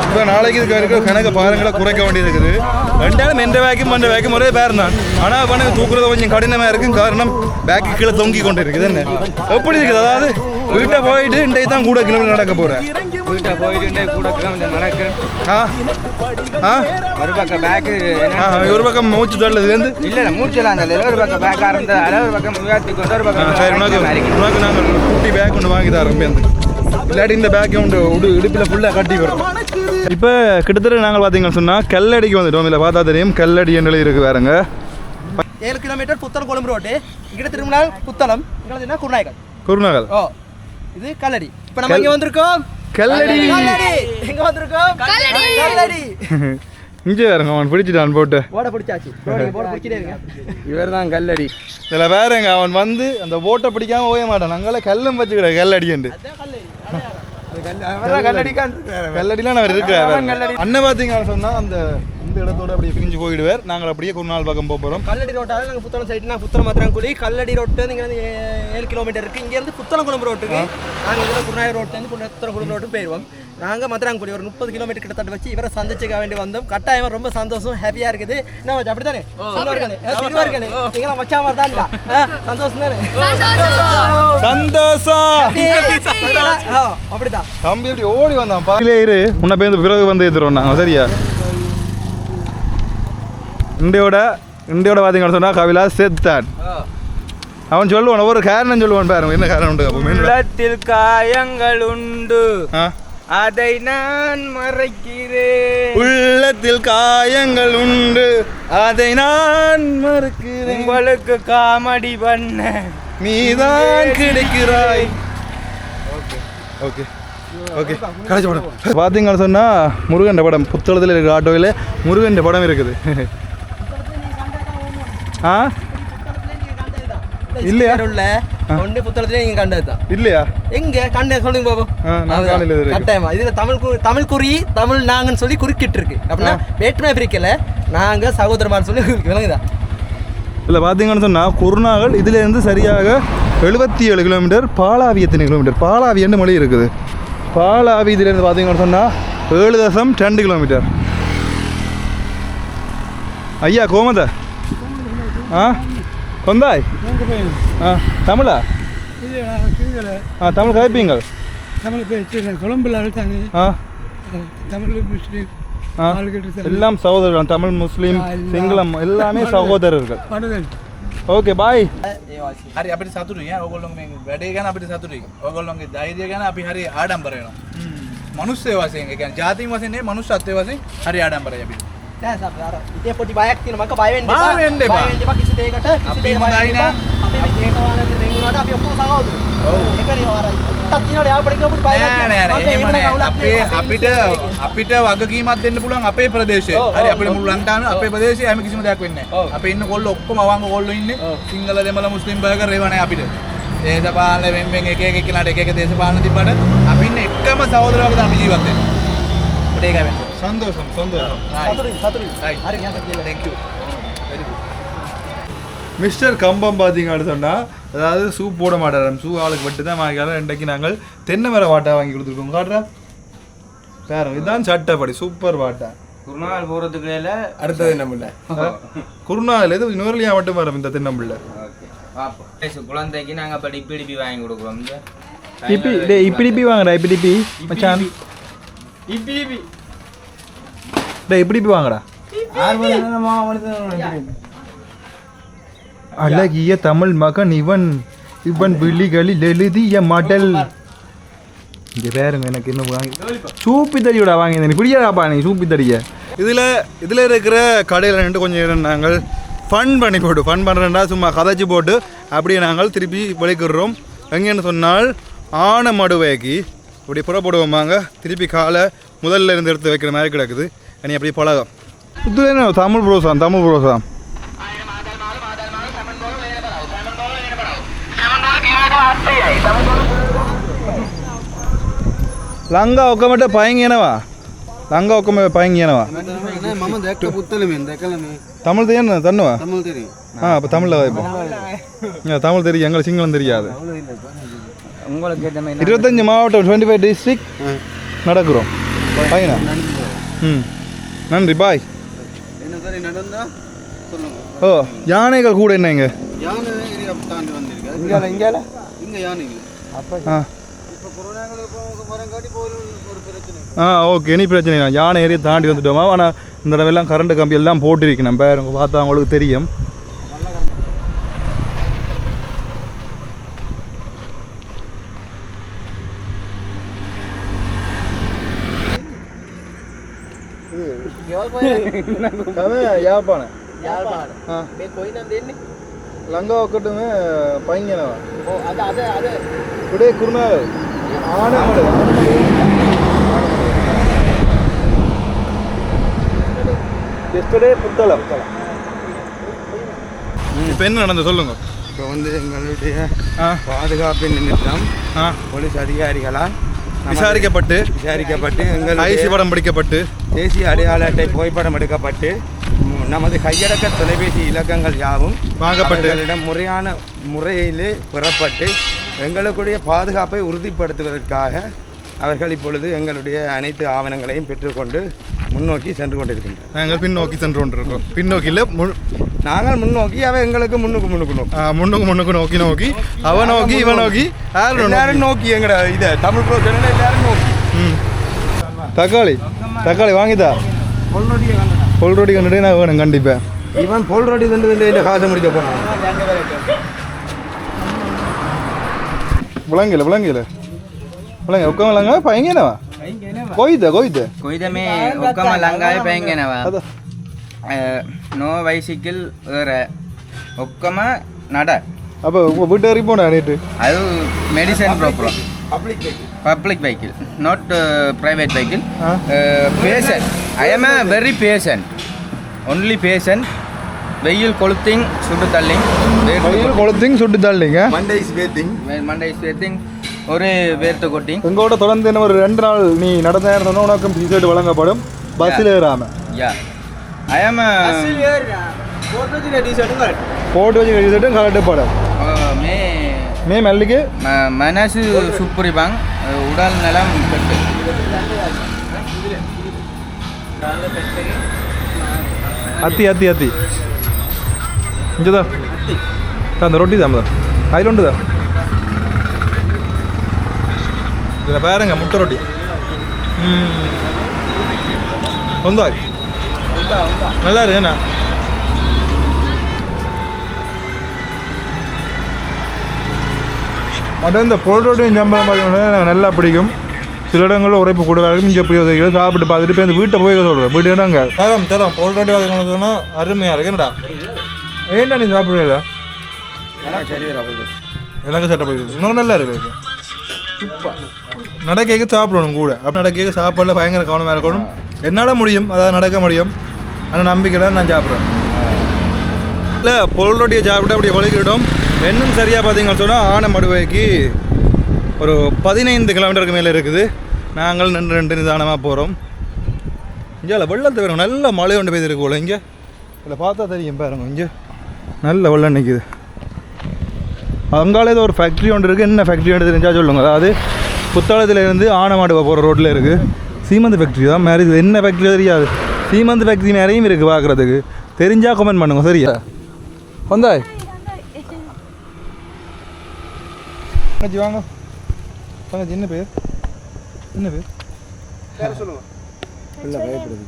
இப்போ நாளைக்கு இதுக்கு இருக்க கணக்கு பாருங்களை குறைக்க வேண்டியது இருக்குது. 2 வேக்கும் ஒரே பேர் தான். ஆனால் பண்ண தூக்குறது கொஞ்சம் கடினமாக இருக்கும். காரணம் பேக்கு கீழே தொங்கி கொண்டு இருக்குது. என்ன எப்படி இருக்குது? அதாவது வீட்டை போயிட்டு இன்றைக்கு தான் கூட கிலோமீட்டர் நடக்க போகிறேன். ஒரு பக்கம் மூச்சு தள்ளுது வந்து இல்லை மூச்செல்லாம் ஒரு பக்கம் பேக்காக இருந்தால் ஒரு பக்கம் சரி, உனக்கு நாங்கள் குட்டி பேக் ஒன்று வாங்கி தரோம். இல்லாட்டி இந்த பேக்கை ஒன்று இடுப்பில் ஃபுல்லாக கட்டி வரும். இப்போ கிட்டத்தட்ட நாங்கள் பார்த்தீங்கன்னு சொன்னால் கல்லடிக்கு வந்துட்டோம். இல்லை பார்த்தா தெரியும் கல்லடி என்ற இருக்குது. வேறுங்க 7 கிலோமீட்டர் புத்தளம் கொழும்பு ரோட்டு. இங்கிட்ட திரும்பினால் புத்தளம், இங்கே குருநாகல். இது கல்லடி. இப்போ நம்ம இங்கே வந்திருக்கோம். கல்லடி எங்கே வந்திருக்கோம்? கல்லடி. இங்கே வேறுங்க அவன் பிடிச்சிட்டான் போட்டு போட பிடிச்சாச்சு. இவர் தான் கல்லடி. இதில் வேறங்க அவன் வந்து அந்த போட்டை பிடிக்காம போய மாட்டான். நாங்களே கல்லும் வச்சுக்கிற கல்லடிண்டு கல்லடிலாம் அவர் இருக்கிறார். அண்ணன் பார்த்தீங்க சொன்னால் அந்த இந்த இடத்தோட அப்படியே பிரிஞ்சு போயிடுவார். நாங்கள் அப்படியே குருநாள் பக்கம் போகிறோம். கல்லடி ரோட்டால் நாங்கள் புத்தளம் சைட்னா புத்தளம் மாத்திரங்குடி. கல்லடி ரோட்டு இங்கே வந்து 7 கிலோமீட்டர் இருக்குது. இங்கேருந்து புத்தளம் குழம்பு ரோட்டுக்கு நாங்கள் இதில் குருநாயர் ரோட்லேருந்து புத்தளம் குழம்பு ரோட்டுக்கு போயிடுவோம். நாங்கள் மதுராங்குடி ஒரு 30 கிலோமீட்டர் கிட்டத்தட்ட வச்சு இவரை சந்திச்சுக்க வேண்டி வந்தோம். கட்டாயம் ரொம்ப சந்தோஷம், ஹாப்பியாக இருக்குது. என்ன வச்சு அப்படி தானே நீங்களாம் வச்சா மாதிரி தான் சந்தோஷம் தானே? சந்தோஷம் அப்படிதான் தம்பி எப்படி ஓடி வந்தான். பாதிலே இரு முன்ன பேருந்து பிறகு வந்து ஏற்றுறோம் நாங்கள். சரியா? இண்டியோட பார்த்தீங்கன்னு சொன்னால் கவிலா செத்தான். அவன் சொல்லுவான் ஒரு காரணம் சொல்லுவான் பாருங்க என்ன காரணம் உண்டு அப்போ உள்ளத்தில் காயங்கள் உண்டு அதை நான் மறைக்கிறேன். உள்ளத்தில் காயங்கள் உண்டு அதை நான் மறுக்கிறேன். உங்களுக்கு காமெடி பண்ண நீதான் கிடைக்கிறாய். ஓகே ஓகே கடைசி படம் பார்த்தீங்கன்னு சொன்னால் முருகன் படம் புத்தளத்தில் இருக்கிற ஆட்டோவில் முருகன் படம் இருக்குது. ஆ இல்லையா உள்ள ஒன்று புத்தகத்துல நீங்க கண்டதுதான் இல்லையா எங்க கண்ட சொல்லுங்க பாபு. கட்டாயமா இதுல தமிழ் குறி தமிழ் நாங்கன்னு சொல்லி குறுக்கிட்டு இருக்கு. அப்படின்னா வேற்றுமை பிரிக்கல நாங்க சகோதரமான்னு சொல்லி விளங்குதா இல்லை பார்த்தீங்கன்னு சொன்னால் குருநாகல் இதுலேருந்து சரியாக 77 கிலோமீட்டர், பாலாவி எத்தனை கிலோமீட்டர்? பாலாவி என்ன மொழி இருக்குது? பாலாவி இதுலேருந்து பார்த்தீங்கன்னு சொன்னால் 7.2 கிலோமீட்டர். ஐயா கோமத ஆ கொந்தாய் ஆ தமிழா ஆ தமிழ் கதைப்பீங்கள் தமிழ் பேச்சு கொழம்புல இருக்காங்க. ஆ தமிழ் முஸ்லீம் எல்லாம் சகோதரர்கள், தமிழ் முஸ்லீம் சிங்களம் எல்லாமே සහෝදරர்கள். ඕකේ බයි. හරි අපිට සතුටුයි ඈ ඕගොල්ලෝගේ මේ වැඩේ ගැන අපිට සතුටුයි. ඕගොල්ලෝගේ ධෛර්යය ගැන අපි හරි ආඩම්බර වෙනවා. මනුස්සය වශයෙන් ඒ කියන්නේ ජාතිය වශයෙන් නෙවෙයි මනුස්සත්වයේ වශයෙන් හරි ආඩම්බරයි අපිට. දැන් සබ් අර ඉතින් පොඩි බයක් තියෙන මක බය වෙන්න එපා. බය වෙන්න එපා කිසි දෙයකට අපි හොඳයි නේ. අපි මේක වලට දෙන්නාට අපි ඔක්කොම සහෝදරයෝ. ඔව් ඒකනේ ආරයි. තාත්තිනෝට යාපඩ කියපු බය අපිට වගකීමක් දෙන්න පුළුවන් අපේ ප්‍රදේශයේ. හරි අපේ මුළු ලංකාවේ අපේ ප්‍රදේශයේ හැම කිසිම දෙයක් වෙන්නේ නැහැ. අපේ ඉන්න කොල්ල ඔක්කොම අවංග කොල්ලෝ ඉන්නේ. සිංහල දෙමළ මුස්ලිම් බර්ගර් ඒවා නැහැ අපිට. දේශපාලන වෙන් එක එක්කෙනාට එක දේශපාලන තිබ්බට අපි ඉන්නේ එකම සහෝදරවගේ තමයි ජීවත් වෙන්නේ. අපිට ඒකයි වෙන්නේ. சந்தோஷம் சந்தோஷம். සතුටුයි. හරි ஞாபகம் thank you. very good. Mister கம்பம் பார்த்தீங்கன்னு சொன்னால் அதாவது சூ போட மாட்டார். சூ ஆளுக்கு மட்டும் தான் வாங்கிக்கலாம். இன்றைக்கு நாங்கள் தென்னை மர வாட்டா வாங்கி கொடுத்துருக்கோம். காட்டுறா பேரம் இதுதான் சட்டப்படி சூப்பர் வாட்டா. குருநாள் போகிறதுக்குள்ள அடுத்தது நம்மள குருநாள் இது நூறுலியா மட்டும் வரும் இந்த தென்னம்பிள்ளை. குழந்தைக்கு நாங்கள் இப்போ டிப்பி வாங்கி கொடுக்குறோம். இப்படி வாங்கடா இப்படி மச்சான் இப்படி வாங்கடா. அழகிய தமிழ் மகன் இவன் இவன் விழிகளில் எழுதிய மடல். இங்கே வேறுங்க எனக்கு இன்னும் வாங்கி சூப்பி தறியோட வாங்கி பிடிக்காதாப்பா நீ சூப்பி தறிய. இதில் இருக்கிற கடையில் நின்று கொஞ்சம் நேரம் நாங்கள் ஃபன் பண்ணி போட்டு ஃபன் பண்ணுறேன்டா சும்மா கதைச்சி போட்டு அப்படியே நாங்கள் திருப்பி விளைக்கிறோம். எங்கேன்னு சொன்னால் ஆனமடுவைக்கு இப்படி புறப்படுவோமாங்க. திருப்பி காலை முதல்ல இருந்து எடுத்து வைக்கிற மாதிரி கிடக்குது. நீ அப்படி பழகம் இது என்ன தமிழ் புரோசாம் தமிழ் புரோசாம் லங்கா ஒக்கமட்ட பயங்கினவா லங்கா ஒக்கம பயங்கினவா தமிழ் தெரியும் தண்ணுவா ஆ அப்போ தமிழில் வாய்ப்போம். தமிழ் தெரியும் எங்களுக்கு சிங்களம் தெரியாது. 25 மாவட்டம் 25 டிஸ்ட்ரிக்ட் நடக்கிறோம் பையனா. ம் நன்றி பாய். ஓ யானைகள் கூட என்னங்க ஆ ஓகே இனி பிரச்சனை இல்லை. யானை ஏரியா தாண்டி வந்துட்டோமா. ஆனால் இந்த தடவைலாம் கரண்ட் கம்பி எல்லாம் போட்டிருக்கணும். பேருங்க பார்த்தா அவங்களுக்கு தெரியும். யாழ்ப்பாணம் லங்கா ஒக்கட்டுமே பையனவா குடே குருநாள் ஆனமடு எஸ்டர்டே புத்தளம். இப்போ என்ன நடந்து சொல்லுங்க. இப்போ வந்து எங்களுடைய பாதுகாப்பின் நிமித்தம் போலீஸ் அதிகாரிகளால் விசாரிக்கப்பட்டு எங்கள் ஐசி படம் பிடிக்கப்பட்டு தேசிய அடையாள அட்டை புகைப்படம் எடுக்கப்பட்டு நமது கையடக்க தொலைபேசி இலக்கங்கள் யாவும் வாங்கப்பட்டு முறையான முறையிலே பெறப்பட்டு எங்களுடைய பாதுகாப்பை உறுதிப்படுத்துவதற்காக அவர்கள் இப்பொழுது எங்களுடைய அனைத்து ஆவணங்களையும் பெற்றுக்கொண்டு முன்னோக்கி சென்று கொண்டிருக்கின்றனர். நாங்கள் பின்னோக்கி சென்று கொண்டிருக்கோம். பின்னோக்கியில் நாங்கள் முன்னோக்கி அவ எங்களுக்கு முன்னுக்கு நோக்கி அவன் நோக்கி இவன் நோக்கி எல்லாரும் நோக்கி எங்கட இதை தமிழ் ப்ரோஜன எல்லாரும் நோக்கி. தக்காளி வாங்கிதா பொல் ரொட்டி கண்டுட்டு நான் வேணும் கண்டிப்பாக. இவன் பொல் ரொட்டி தண்டு இல்லை காசை முடிக்க போனான். விளங்கல ඔක්කොම ළඟයි පයින් එනවා. කොයිද? කොයිද මේ ඔක්කොම ළඟයි පයින් එනවා. නෝ බයිසිකල් ඔක්කොම නඩ. அப்போ வீட்டு வரைக்கும் போனா நேற்று அது medicine problem public vehicle not private vehicle patient I am a very patient only patient வெயில் கொளுத்திங் சுட்டு தள்ளிங் வெயில் கொளுத்திங் சுட்டு தள்ளிங்க மண்டே இஸ் வேத்திங் ஒரு வேர்த்து கொட்டிங் உங்களோட தொடர்ந்து என்ன ஒரு 2 நாள் நீ நடந்த நேரம் உனக்கும் டிஷர்ட் வழங்கப்படும் பஸ்ஸில் ஏறாம யா I am பஸ்ஸில் ஏறா போட்டு வச்சிருக்க டிஷர்ட்டும் கலட்டப்படும் மே மல்லிக்கு மனசு சுப்புரிபாங் உடல் நலம் கெட்டு அத்தி இங்கதா அந்த ரொட்டி தான் அதில் உண்டுதா இதில் பாருங்க முட்டை ரொட்டி வந்தா நல்லா இருக்குண்ணா மற்ற இந்த பொருளோடையும் சம்பளம் பார்த்தீங்கன்னா எனக்கு நல்லா பிடிக்கும் சில இடங்களில் உரைப்பு கூட இருக்கும் இங்கே போய் உதவிகள் சாப்பிட்டு பார்த்துட்டு போய் அந்த வீட்டை போய் சொல்கிறேன் வீட்டு நாங்கள் தரோம் பொருளோட்டி பார்த்தீங்கன்னா அருமையாக இருக்குண்ணா ஏன்டா நீ சாப்பிடுவீங்களா எனக்கு சட்டை போயிடுது இன்னும் நல்லா இருக்கு நடக்க சாப்பிடணும் கூட அப்படி நடக்க சாப்பாடில் பயங்கர கவனமாக இருக்கணும் என்னால் முடியும் அதாவது நடக்க முடியும் ஆனால் நம்பிக்கையில் நான் சாப்பிட்றேன் இல்லை பொருளோட்டியை சாப்பிட்டு அப்படி ஒழிக்கிட்டோம் இன்னும் சரியாக பார்த்தீங்கன்னு சொன்னால் ஆனமடுவைக்கு ஒரு 15 கிலோமீட்டருக்கு மேலே இருக்குது நாங்கள் நின்று நிதானமாக போகிறோம் இங்கே வெள்ளத்தை வேணும் நல்ல மழை கொண்டு போய் இருக்கு போல இங்கே இதில் பார்த்தா தெரியும் பாருங்க இங்கே நல்ல வெள்ளம் நிற்கிது அங்கால ஏதோ ஒரு ஃபேக்ட்ரி ஒன்று இருக்குது என்ன ஃபேக்ட்ரி ஒன்று தெரிஞ்சால் சொல்லுங்க அதாவது புத்தாளத்துலேருந்து ஆனமாடுவா போகிற ரோட்டில் இருக்குது சீமந்த் ஃபேக்ட்ரி தான் மேரேஜ் என்ன ஃபேக்ட்ரி தெரியாது சீமந்த் ஃபேக்ட்ரி நிறையும் இருக்குது பார்க்குறதுக்கு தெரிஞ்சால் கமெண்ட் பண்ணுங்க சரியா வந்தாய் வாங்க தங்கச்சி என்ன பேர் சொல்லுங்க இல்லை பயப்படுது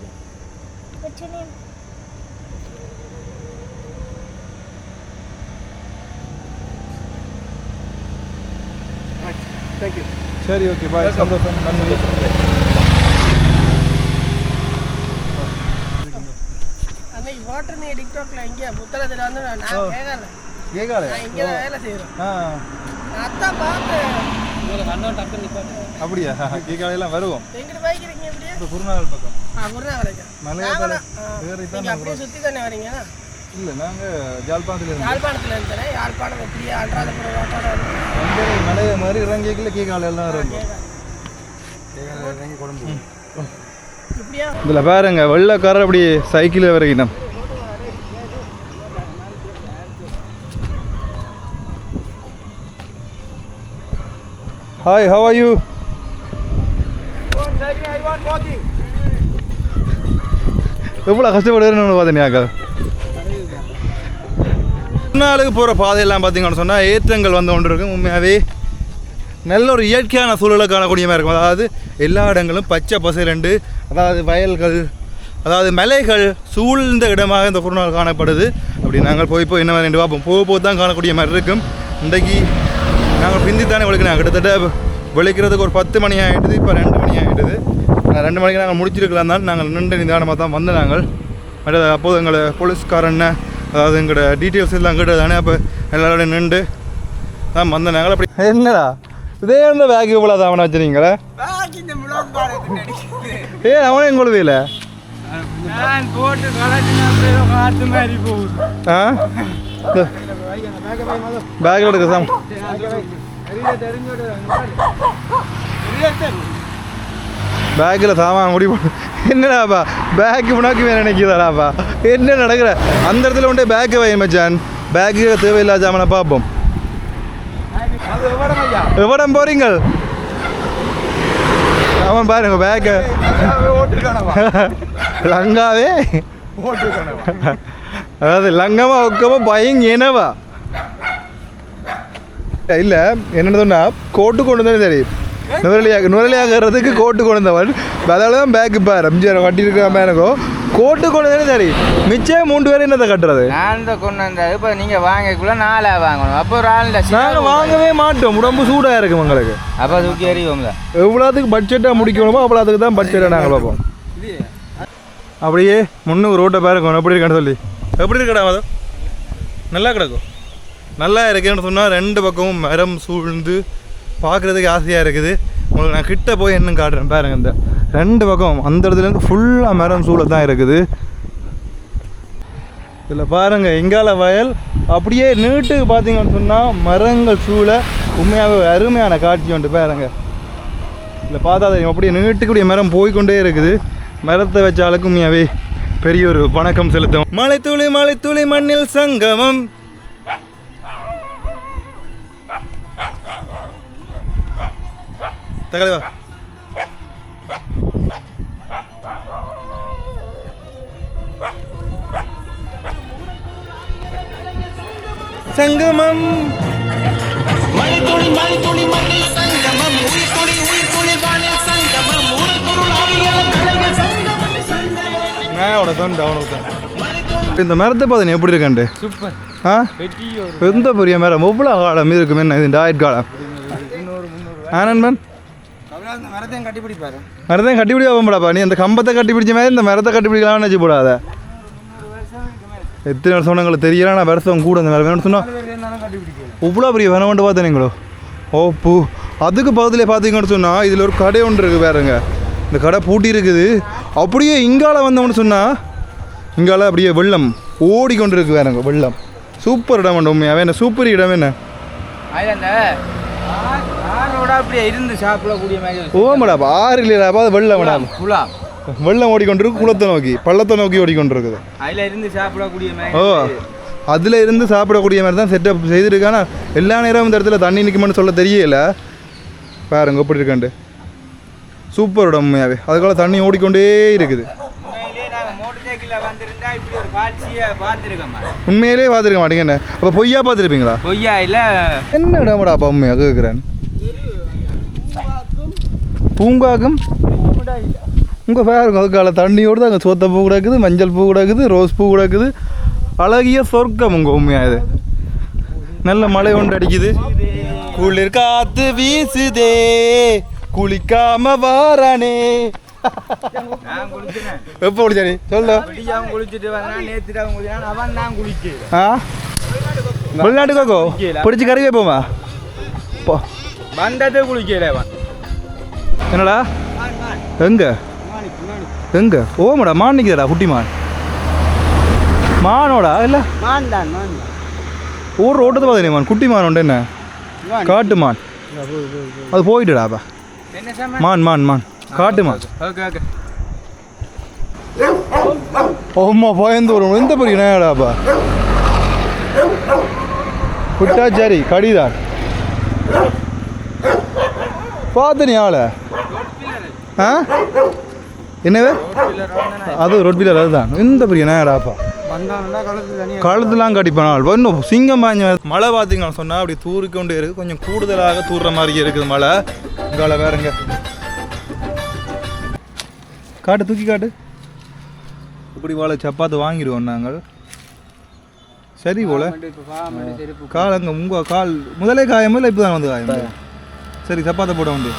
தேங்க்யூ சரி ஓகே பாய் சந்தோஷம் நன்றி அன்னைக்கு வாட்டர் நீ டிக்டாக்ல இங்கே புத்தகத்தில் வந்து நான் கேட்கல இங்கே வேலை செய்கிறேன் அதான் பார்த்தேன் அப்படியா கேட்கலாம் வருவோம் எங்கிட்ட பைக் இருக்கீங்க எப்படியா இப்போ குருநாகல் பக்கம் குருநாகல் மலையாளத்தில் அப்படியே சுற்றி தானே வரீங்க இல்லை நாங்கள் யாழ்ப்பாணத்தில் இருந்தேன் யாழ்ப்பாணம் எப்படியா அன்றாதபுரம் மலைய மாதிரி இறங்கிக்கல கேட்கல எல்லாம் இருக்கும் இறங்கி குழம்பு இதில் பாருங்க வெள்ளைக்காரர் அப்படி சைக்கிளில் வரைக்கணும் ஹாய் ஹவ் ஆர் யூ எவ்வளோ கஷ்டப்படுறேன்னு பார்த்தீங்க நாளுக்கு போகிற பாதையெல்லாம் பார்த்தீங்கன்னு சொன்னால் ஏற்றங்கள் வந்து கொண்டு இருக்கும் உண்மையாகவே நல்ல ஒரு இயற்கையான சூழலை காணக்கூடிய மாதிரி இருக்கும் அதாவது எல்லா இடங்களும் பச்சை பசைரண்டு அதாவது வயல்கள் அதாவது மலைகள் சூழ்ந்த இடமாக இந்த குருநாள் காணப்படுது அப்படி நாங்கள் போய் என்ன வேண்டு பார்ப்போம் போக தான் காணக்கூடிய மாதிரி இருக்கும் இன்றைக்கு நாங்கள் பிந்தித்தானே விளக்கினாங்க கிட்டத்தட்ட விளைக்கிறதுக்கு ஒரு 10 மணி ஆகிடுது இப்போ 2 மணி ஆகிடுது 2 மணிக்கு நாங்கள் முடிச்சிருக்கலாம் தான் நாங்கள் நின்று நிதானமாக தான் வந்து நாங்கள் அப்போது எங்களை போலீஸ்காரன்னு அதாவது எங்களோட டீட்டெயில்ஸ் எல்லாம் கேட்டது தானே அப்போ எல்லாரோடையும் நின்று தான் வந்த நாங்கள் அப்படி என்னடா இதே இந்த பேக் இவ்வளோ தான் அவனை வச்சுருங்களே அவனே எங்களுக்கு இல்லை பேக்கில் எடுக்க சாம் பேக்கில் சாமான் முடி என்னடாப்பா பேக்கு முன்னாக்கி வேறு நினைக்குதாடாப்பா என்ன நடக்கிற அந்த இடத்துல கொண்டே பேக்கு வை மச்சான் பேக்கு தேவையில்லாத சாமானை பார்ப்போம் எவ்வளோ போறீங்க அவன் பாருங்க பேக்கு லங்காவே அதாவது லங்கமா ஒக்கமா பயம் ஏனவா இல்லை என்னென்னு சொன்னால் கோட்டு கொண்டு வந்தாலும் சரி நுரலியாகிறதுக்கு கோட்டு கொண்டு வந்தவன் அதால தான் பேக்கு பாரு எம்ஜிஆர் வட்டி இருக்கிற மாதிரி இருக்கும் கோட்டு கொண்டு தானே சரி மிச்சம் 3 பேர் என்னத்தை கட்டுறது நான் தான் கொண்டு வந்தது இப்போ நீங்கள் வாங்கக்குள்ள 4 வாங்கணும் அப்போ ஒரு ஆள் நாங்கள் வாங்கவே மாட்டோம் உடம்பு சூடாக இருக்கும் உங்களுக்கு அப்போ தூக்கி எறிவோம்ல எவ்வளோத்துக்கு பட்ஜெட்டாக முடிக்கணுமோ அவ்வளோத்துக்கு தான் பட்ஜெட்டாக நாங்கள் பார்ப்போம் அப்படியே முன்னுக்கு ரோட்டை பாருங்க எப்படி இருக்கான்னு சொல்லி எப்படி இருக்கடா அது நல்லா கிடக்கும் நல்லா இருக்குன்னு சொன்னால் 2 பக்கமும் மரம் சூழ்ந்து பார்க்குறதுக்கு ஆசையாக இருக்குது உங்களுக்கு நான் கிட்ட போய் என்னன்னு காட்டுறேன் பாருங்க இந்த 2 பக்கம் அந்த இடத்துலேருந்து ஃபுல்லாக மரம் சூழ தான் இருக்குது இதில் பாருங்கள் இங்கால வயல் அப்படியே நீட்டுக்கு பார்த்தீங்கன்னு சொன்னால் மரங்கள் சூழ உண்மையாகவே அருமையான காட்சி உண்டு பாருங்க இதில் பார்த்தா தெரியும் அப்படியே நீட்டுக்குடைய மரம் போய்கொண்டே இருக்குது மரத்தை வச்ச ஆளுக்கு உண்மையாகவே பெரிய ஒரு வணக்கம் செலுத்தும் மலைத்துளி மண்ணில் சங்கமம் தகவா சங்கமம் இந்த மரத்தை பார்த்தீங்க எப்படி இருக்காண்டு சூப்பர் ஆ எந்த பெரிய மரம் எவ்வளோ காலம் இருக்கும் என்ன இது ஆயுட் காலம் ஆனந்த் மரத்தையும் கட்டி பிடிப்பாரு மரத்தையும் கட்டி பிடிக்க போகப்படாப்பா நீ அந்த கம்பத்தை கட்டி பிடிச்ச மாதிரி இந்த மரத்தை கட்டி பிடிக்கலாம்னு வச்சு போடாத எத்தனை வருஷம் உங்களுக்கு தெரியல நான் வருஷம் கூட அந்த மரம் வேணும்னு சொன்னால் இவ்வளோ பெரிய வேணும் கொண்டு பார்த்தீங்களோ ஓ பூ அதுக்கு பக்கத்துலேயே பார்த்தீங்கன்னு சொன்னால் இதில் ஒரு கடை ஒன்று இருக்குது பாருங்க இந்த கடை பூட்டி இருக்குது அப்படியே இங்கால வந்தோம்னு சொன்னால் இங்கால அப்படியே வெள்ளம் ஓடிக்கொண்டு இருக்கு வேறுங்க வெள்ளம் சூப்பர் இடம் உண்டு உண்மையாகவே என்ன சூப்பர் இடம் என்ன அப்படியே இருந்து சாப்பிடக்கூடிய மாதிரி ஓ மேடம் ஆறு இல்லையாப்பா அது வெள்ளம் மேடம் வெள்ளம் ஓடிக்கொண்டிருக்கு குளத்தை நோக்கி பள்ளத்தை நோக்கி ஓடிக்கொண்டிருக்குது அதில் இருந்து சாப்பிடக்கூடிய மாதிரி ஓ அதில் இருந்து சாப்பிடக்கூடிய மாதிரி தான் செட்டப் செய்திருக்கானா எல்லா நேரம் இந்த இடத்துல தண்ணி நிற்குமான்னு சொல்ல தெரியல பாருங்க எப்படி இருக்காண்டு சூப்பர் இடம் உண்மையாகவே அதுக்கால தண்ணி ஓடிக்கொண்டே இருக்குது உண்மையிலே பார்த்துருக்க மாட்டீங்க என்ன அப்போ பொய்யா பார்த்துருப்பீங்களா பொய்யா இல்லை என்ன இடமாடாப்பா உண்மையாக கேட்குறேன் பூங்காக்கும் உங்கள் பாருங்க அதுக்கால தண்ணியோடு தான் அங்கே சோத்த பூ கிடக்குது மஞ்சள் பூ கிடக்குது ரோஸ் பூ கிடக்குது அழகிய சொர்க்கம் உங்கள் உண்மையாக இது நல்ல மழை ஒன்று அடிக்குது குளிர் காத்து வீசுதே குளிக்காம வாரானே எப்போ குளிச்சானே சொல்ல குளிச்சுட்டு அவன் நான் குளிக்கிறேன் ஆ வெளிநாட்டுக்கோ பிடிச்சி கறி வைப்போமா வந்ததே குளிக்கிறேன் என்னடா எங்க ஓமடா மான் நிற்கிறடா குட்டி மான் மானோடா இல்லை ஊர் ஓட்டத்தை பார்த்தே மான் குட்டி மான் உண்டு என்ன காட்டு மான் அது போயிட்டுடாப்பா மான் காட்டு மான் ஓம்மா பயந்து வரும் எந்த பெரிய நேடாப்பா குட்டா சரி கடிதான் பார்த்து நீ ஆளை ஆ என்னவே அது ரோட் வீலர் அதுதான் எந்த பெரிய நேடாப்பா கழுத்துலாம் கடிப்பானால் இன்னும் சிங்கம் பாஞ்ச மழை பார்த்தீங்கன்னு சொன்னால் அப்படி தூறிக்கொண்டே இருக்குது கொஞ்சம் கூடுதலாக தூர்ற மாதிரி இருக்குது மழை இங்கால வேறுங்க காட்டு தூக்கி காட்டு இப்படி வாழை சப்பாத்து வாங்கிடுவோம் நாங்கள் சரி போல கால் அங்கே உங்கள் கால் முதலே காயம் இல்லை இப்போ தான் வந்து காயம் சரி சப்பாத்தை போட வந்து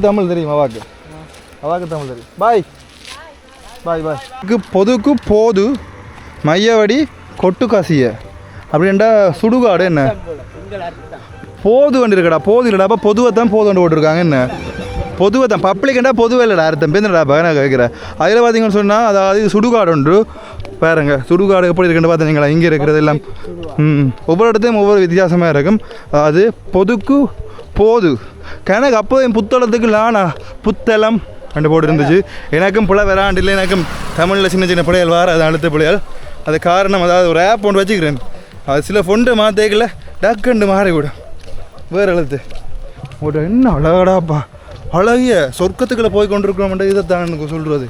தமிழ் தெரியும் அவாக்கு தமிழ் தெரியும் பாய் பொதுக்கு போது மையவடி கொட்டு காசிய அப்படின்டா சுடுகாடு என்ன போது வண்டி இருக்கடா போது இல்லைடாப்பா பொதுவை தான் போது வண்டி போட்டிருக்காங்க என்ன பொதுவை தான் பப்ளிக்ண்டா பொதுவே இல்லைடா அர்த்தம் பேருடாப்பா நான் கேட்குறேன் அதில் பார்த்தீங்கன்னு சொன்னால் அதாவது சுடுகாடு ஒன்று பாருங்க சுடுகாடு எப்படி இருக்குன்னு பார்த்தீங்களா இங்கே இருக்கிறது எல்லாம் ஒவ்வொரு இடத்தையும் ஒவ்வொரு வித்தியாசமாக இருக்கும் அது பொதுக்கு போது கணக்கு அப்போ என் புத்தளத்துக்கு லானா புத்தளம் ரெண்டு போட்டு இருந்துச்சு எனக்கும் புல வராண்டில்லை எனக்கும் தமிழில் சின்ன சின்ன பிள்ளைகள் வார அது அடுத்த பிள்ளைகள் அது காரணம் அதாவது ஒரு ஆப் ஒன்று வச்சுக்கிறேன் அது சில ஃபொண்டு மாற்றேக்கல டக்குண்டு மாறிவிடும் வேறு எழுத்து ஒரு என்ன அழகாடாப்பா அழகிய சொர்க்கத்துக்குள்ளே போய் கொண்டிருக்கிறோம்ன்ற இதை தான் எனக்கு சொல்கிறது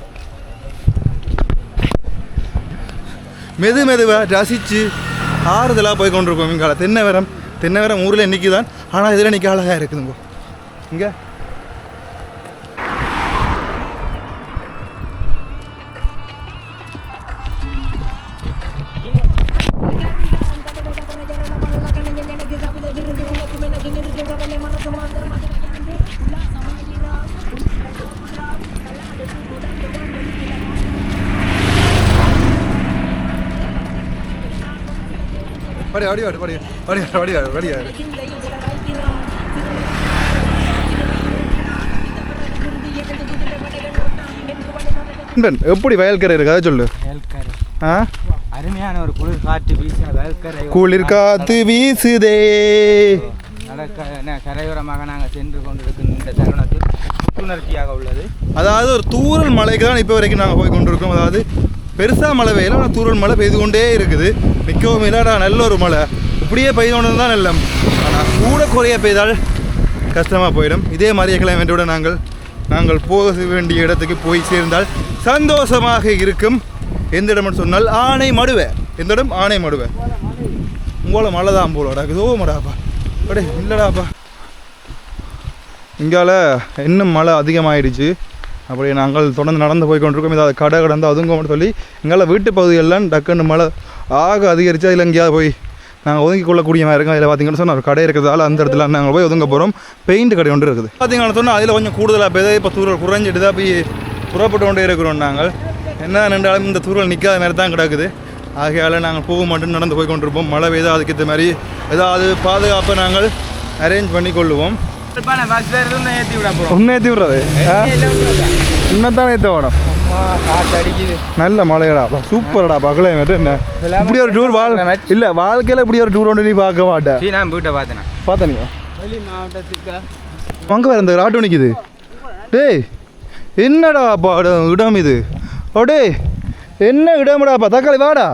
மெதுவாக ரசித்து ஆறுதலாக போய் கொண்டிருக்கோம் இங்கால தென்னவரம் ஊரில் இன்றைக்கி தான் ஆனால் இதில் இன்றைக்கி அழகாக இருக்குதுங்க இங்கே எப்படி வயல்கரை இருக்கு அதை சொல்லு. ஆ அருமையான ஒரு குளிர் காற்று வீச வயல்கரை குளிர் காத்து வீசுதே. கரையோரமாக நாங்கள் சென்று கொண்டிருக்கிற இந்த தருணத்தில் புத்துணர்ச்சியாக உள்ளது. அதாவது ஒரு தூறல் மழைக்கு தான் இப்போ வரைக்கும் நாங்கள் போய் கொண்டிருக்கோம். அதாவது பெருசாக மழை பெய்யல, ஆனால் தூறல் மழை பெய்து கொண்டே இருக்குது. நிற்கவும் இல்லாடா நல்ல ஒரு மழை இப்படியே பெய்து கொண்டு தான் நல்ல. ஆனால் கூட குறைய பெய்தால் கஷ்டமாக போயிடும். இதே மாதிரி கிளைமேட்டோட நாங்கள் போக வேண்டிய இடத்துக்கு போய் சேர்ந்தால் சந்தோஷமாக இருக்கும். எந்த இடம்னு சொன்னால் ஆனை மடுவை. எந்த இடம்? ஆனை மடுவை. உங்களோட மழை தான் போலடா இதோ மடாப்பா அடே இல்லைடாப்பா. இங்கால இன்னும் மழை அதிகமாகிடுச்சு. அப்படி நாங்கள் தொடர்ந்து நடந்து போய் கொண்டிருக்கோம். ஏதாவது கடை கடந்து அதுங்கன்னு சொல்லி எங்களால் வீட்டு பகுதியெல்லாம் டக்குன்னு மழை அதிகரித்து அதில் எங்கேயாவது போய் நாங்கள் ஒதுங்கி கொள்ளக்கூடிய மாதிரி இருக்கும். அதில் பார்த்தீங்கன்னு சொன்னால் ஒரு கடை இருக்கிறதால அந்த இடத்துல நாங்கள் போய் ஒதுங்க போகிறோம். பெயிண்ட் கடை ஒன்று இருக்குது. பார்த்தீங்கன்னு சொன்னால் அதில் கொஞ்சம் கூடுதலாக போய் இப்போ தூரல் குறைஞ்சிட்டு தான் போய் புறப்பட்டு கொண்டே இருக்கிறோம். நாங்கள் என்ன நின்றாலும் இந்த தூரல் நிற்காத மாதிரி தான் கிடக்குது. ஆகையால் நாங்கள் போக மாட்டோம், நடந்து போய் கொண்டிருப்போம். மழை பெய்தால் அதுக்கேற்ற மாதிரி ஏதாவது பாதுகாப்பை நாங்கள் அரேஞ்ச் பண்ணி கொள்ளுவோம். ஏற்றி விடுறது இன்னத்தான் ஏற்ற வேணும். நல்ல மழையடாப்பா, சூப்பரடாப்பா. கிளைமேட் என்ன இப்படி ஒரு டூர் இல்லை வாழ்க்கையில் இப்படி ஒரு டூர் ஒன்று நீ பார்க்க மாட்டேன். நான் வீட்டை பார்த்தேன் வெளி மாவட்டத்துக்கு அங்கே வேறு இந்த ஆட்டோ நிற்கிது. டேய் என்னடாப்பா இடம் இது? ஓ டே என்ன இடம்டாப்பா? தக்காளி வாடா.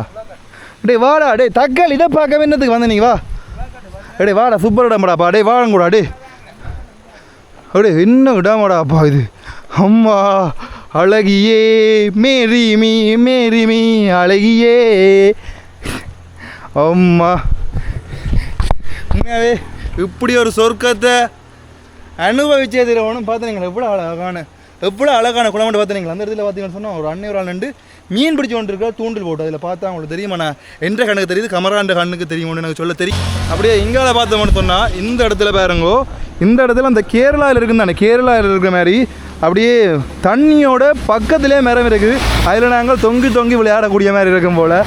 டே வாடா. டே தக்காளி இதை பார்க்க என்னத்துக்கு வந்த நீ? வா டே வாடா. சூப்பர் இடம்டாப்பா. டே வாழங்கூடா. டே அடே என்ன இடமாடாப்பா இது? அம்மா அழகியே மேரி மீ அழகியே அம்மா. உண்மையாவே இப்படி ஒரு சொர்க்கத்தை அனுபவிச்சே தெரியணும். பார்த்துனீங்களா எவ்வளோ அழகான குளமட்டு பார்த்துனீங்களா? அந்த இடத்துல பார்த்தீங்கன்னு சொன்னால் ஒரு அன்னை ஒரு ஆள் நின்று மீன் பிடிச்சி கொண்டு இருக்கா, தூண்டில் போட்டு. அதில் பார்த்தா அவங்களுக்கு தெரியுமா? நான் என்ற கண்ணுக்கு தெரியுது, கமராண்ட கண்ணுக்கு தெரியுமோன்னு எனக்கு சொல்ல தெரியும். அப்படியே இங்கால பார்த்தோம்னு சொன்னால் இந்த இடத்துல பாருங்கோ, இந்த இடத்துல அந்த கேரளாவில் இருக்குன்னு தானே, கேரளாவில் இருக்கிற மாதிரி அப்படியே தண்ணியோட பக்கத்திலே மரம் இருக்குது. அதில் நாங்கள் தொங்கி விளையாடக்கூடிய மாதிரி இருக்கும் போல்.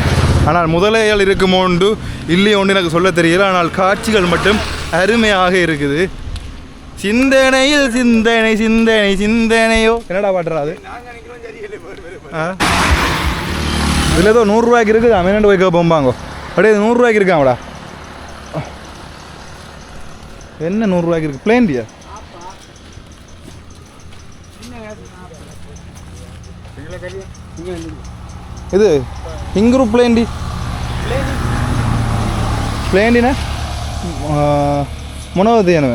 ஆனால் முதலைகள் இருக்குமோண்டு இல்லையோண்டு எனக்கு சொல்ல தெரியல. ஆனால் காட்சிகள் மட்டும் அருமையாக இருக்குது. சிந்தனையில் சிந்தனை சிந்தனை சிந்தனையோ என்னடா பாட்டுறாது? இதில் ஏதோ 100 ரூபாய்க்கு இருக்குது. அமீனண்டு போய் போம்பாங்கோ. அப்படியே 100 ரூபாய்க்கு இருக்காங்கடா. என்ன 100 ரூபாய்க்கு இருக்குது? பிளேண்டியா இது? இங்குரு பிளேண்டினா මොනවද යනව?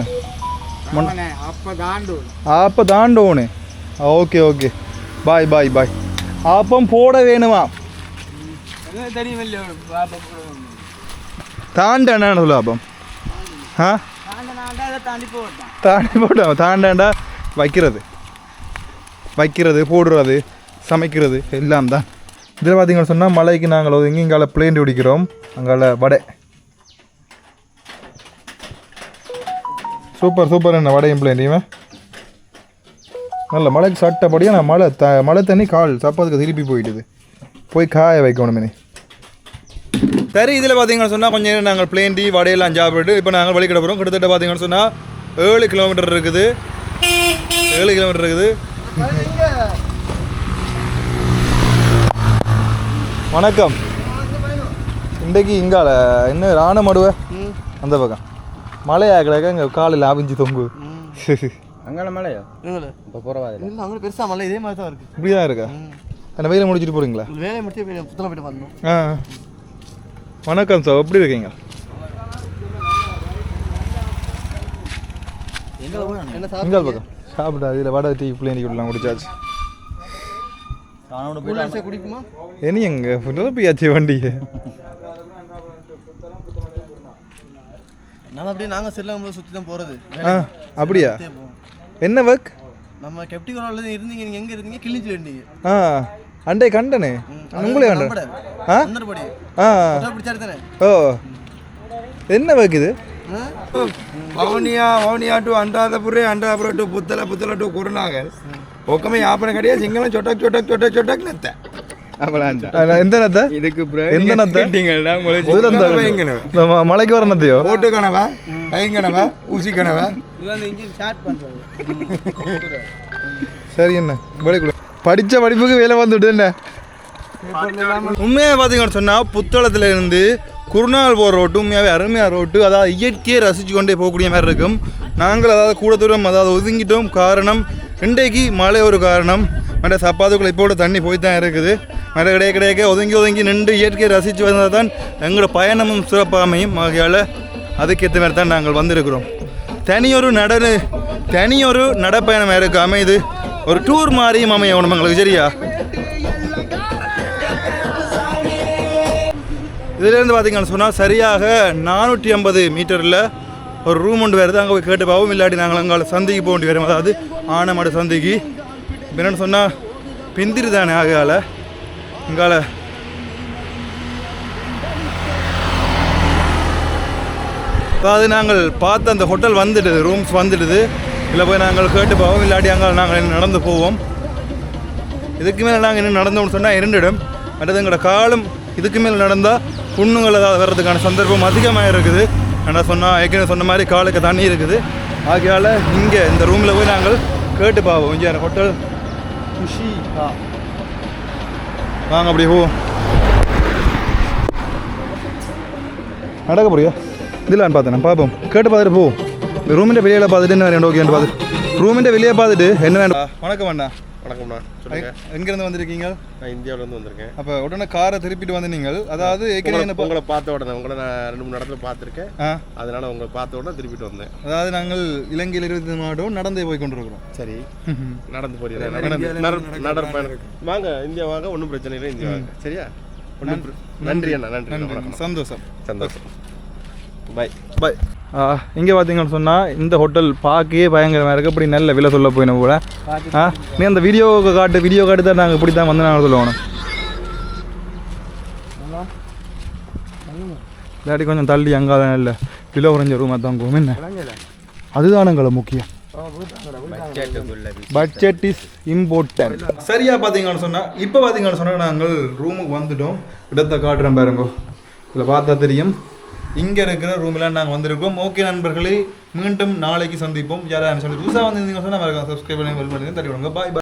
அப்ப தாண்டோனே. Okay bye. ஆப்பம் போட வேணுமா? தாண்டா சொல்ல ஆப்பம். தாண்டி போட்டோம். தாண்டாண்டா வைக்கிறது போடுறது சமைக்கிறது எல்லாம் தான். இதில் பார்த்தீங்கன்னு சொன்னால் மலைக்கு நாங்கள் இங்கால பிளேண்ட் பிடிக்கிறோம், அங்கால வடை. சூப்பர் என்ன வடையும் பிளேண்டியுமே நல்ல மழைக்கு சட்டப்படியாக. நான் மழை தண்ணி கால் சப்பாத்துக்கு திருப்பி போயிட்டுது, போய் காய வைக்கணுமே. சரி, இதில் பார்த்தீங்கன்னு சொன்னால் கொஞ்சம் நேரம் நாங்கள் பிளேண்டி வடையெல்லாம் சாப்பிட்டு இப்போ நாங்கள் வழிகிட போகிறோம். கிட்டத்தட்ட பார்த்தீங்கன்னு சொன்னால் 7 கிலோமீட்டர் இருக்குது. வணக்கம். இன்றைக்கு இங்கால என்ன ராண மடுவை அந்த பக்கம் மழையாக்கடாக்க இங்கே காலையில் அவிஞ்சு தொங்கு. அங்கால மழையா? இப்போ பரவாயில்ல, இல்லை அங்கே பெருசாக மழை இதே மாதிரி தான் இருக்குது. இப்படி தான் இருக்கா? அந்த வேலை முடிச்சுட்டு போகிறீங்களா? வேலையை முடிச்சு புத்தகம் போய்ட்டு வந்தோம். வணக்கம் சார், எப்படி இருக்கீங்க? எங்கே பக்கம் சாப்பிட்டா இதில் வடை டீ பிள்ளைங்க விடலாம் குடிச்சாச்சு. குடிக்குமா? இனி எங்கே பியாச்சு வண்டியை நான் அப்படியே நாங்கள் செல்லம் சுற்றி தான் போகிறது. அப்படியா? என்ன ஒர்க்? நம்ம கெப்டி கொரோல இருந்தீங்க. நீங்கள் எங்கே இருந்தீங்க? கிழிச்சு வேண்டிங்க. அண்டே கண்டனே உங்களே கண்டேன். ஓ, என்ன ஒர்க் இது? වවනියා ටු අන්ටාදපුරේ ටු පුත්තල ටු කුරුණාගල් ඕකම යාපන කඩිය සිංහල චොටක් නැත්ත. எந்த நத்தை இதுக்கு எந்த நத்தை மலைக்கு வர நத்தையோ ஓட்டு கனவா கை கனவா ஊசி கனவா சரி என்ன படித்த படிப்புக்கு வேலை வந்துட்டு என்ன உண்மையாக பார்த்தீங்கன்னு சொன்னால் புத்தளத்தில் இருந்து குருநாள் போகிற ரோட்டு உண்மையாகவே அருமையாக ரோட்டு, அதாவது இயற்கையை ரசித்து கொண்டே போகக்கூடிய மாதிரி இருக்கும். நாங்கள் அதாவது கூட தூரம் அதாவது ஒதுங்கிட்டோம். காரணம் இன்றைக்கு மழை ஒரு காரணம், மற்ற சப்பாத்துக்குள்ளே இப்போ தண்ணி போய் தான் இருக்குது. மழை கிடைக்க ஒதுங்கி நின்று இயற்கையை ரசித்து வந்தால் தான் எங்களோட பயணமும் சிறப்பாக அமையும். ஆகையால் அதுக்கேற்ற மாதிரி தான் நாங்கள் வந்திருக்கிறோம். தனியொரு நடப்பயணம் இருக்குது அமைது, ஒரு டூர் மாதிரியும் அமையணும் எங்களுக்கு. சரியா, இதுலேருந்து பார்த்தீங்கன்னு சொன்னால் சரியாக 450 மீட்டரில் ஒரு ரூம் ஒன்று வருது. அங்கே போய் கேட்டு பாவம், இல்லாட்டி நாங்கள் அங்கே சந்தைக்கு போக வேண்டி வரும். அதாவது ஆனமாடு சந்தைக்கு. என்னென்னு சொன்னால் பிந்திரி தானே ஆகையால் இங்கால அதாவது நாங்கள் பார்த்த அந்த ஹோட்டல் வந்துடுது, ரூம்ஸ் வந்துடுது. இல்லை போய் நாங்கள் கேட்டு போவோம், இல்லாட்டி அங்கே நாங்கள் நடந்து போவோம். இதுக்கு மேலே நாங்கள் இன்னும் நடந்தோம்னு சொன்னால் இருண்டிடும். அடுத்து எங்களோட காலம் இதுக்கு மேலே நடந்தால் புண்ணுங்கள் ஏதாவது வர்றதுக்கான சந்தர்ப்பம் அதிகமாக இருக்குது. என்ன சொன்னால் ஏற்கனவே சொன்ன மாதிரி காலுக்கு தண்ணி இருக்குது. ஆகையால் இங்கே இந்த ரூமில் போய் நாங்கள் கேட்டு பார்ப்போம். இங்கே ஹோட்டல் குஷி வாங்க அப்படி போவோம். நடக்க போறியா இதெல்லாம் பார்த்தேன் பார்ப்போம், கேட்டு பார்த்துட்டு போவோம். இந்த ரூமிൻ്റെ வெளியில் பார்த்துட்டு என்ன வேணும் ஓகேன்னு பார்த்துட்டு ரூமிൻ്റെ வெளியே பார்த்துட்டு என்ன வேண்டாம். வணக்கம் அண்ணா. வணக்கம்ண்ணா, சொல்லுங்கள். எங்கேருந்து வந்திருக்கீங்க? நான் இந்தியாவிலேருந்து வந்திருக்கேன். அப்போ உடனே காரை திருப்பிட்டு வந்து நீங்கள் அதாவது உங்களை பார்த்த உடனே உங்களை நான் 2-3 இடத்துல பார்த்துருக்கேன். அதனால உங்களை பார்த்த உடனே திருப்பிட்டு வந்தேன். அதாவது நாங்கள் இலங்கையில் 20 மாவட்டம் நடந்தே போய் கொண்டிருக்கிறோம். சரி, நடந்து போறீங்க, நடற்பயணம். வாங்க இந்தியா வாங்க, ஒன்றும் பிரச்சனை இல்லை, இந்தியா வாங்க. சரியா, நன்றி அண்ணா, நன்றி. சந்தோஷம். பாய் பாய். இங்கே பார்த்தீங்கன்னு சொன்னால் இந்த ஹோட்டல் பார்க்கவே பயங்கரமாக இருக்குது. இப்படி நல்ல விலை சொல்ல போயின கூட. நீ அந்த வீடியோ காட்டு தான் நாங்கள் இப்படி தான் வந்து நாங்கள் சொல்லணும். இல்லாட்டி கொஞ்சம் தள்ளி அங்கே தான் இல்லை விலை குறைஞ்ச ரூமாக தான் போகும். என்ன அதுதானுங்கள முக்கியம். Budget is important. சரியாக பார்த்தீங்கன்னு சொன்னால் இப்போ பார்த்தீங்கன்னு சொன்னால் நாங்கள் ரூமுக்கு வந்துட்டோம். இடத்தை காட்டுறேன் பாருங்க, இதில் பார்த்தா தெரியும். இங்கே இருக்கிற ரூமில் நாங்கள் வந்திருக்கோம். ஓகே நண்பர்களே, மீண்டும் நாளைக்கு சந்திப்போம். யாராவது சொல்லி புதுசாக வந்து சொன்னால் சப்ஸ்கிரைப் பண்ணி தட்டி விடுங்க. பாய் பாய்.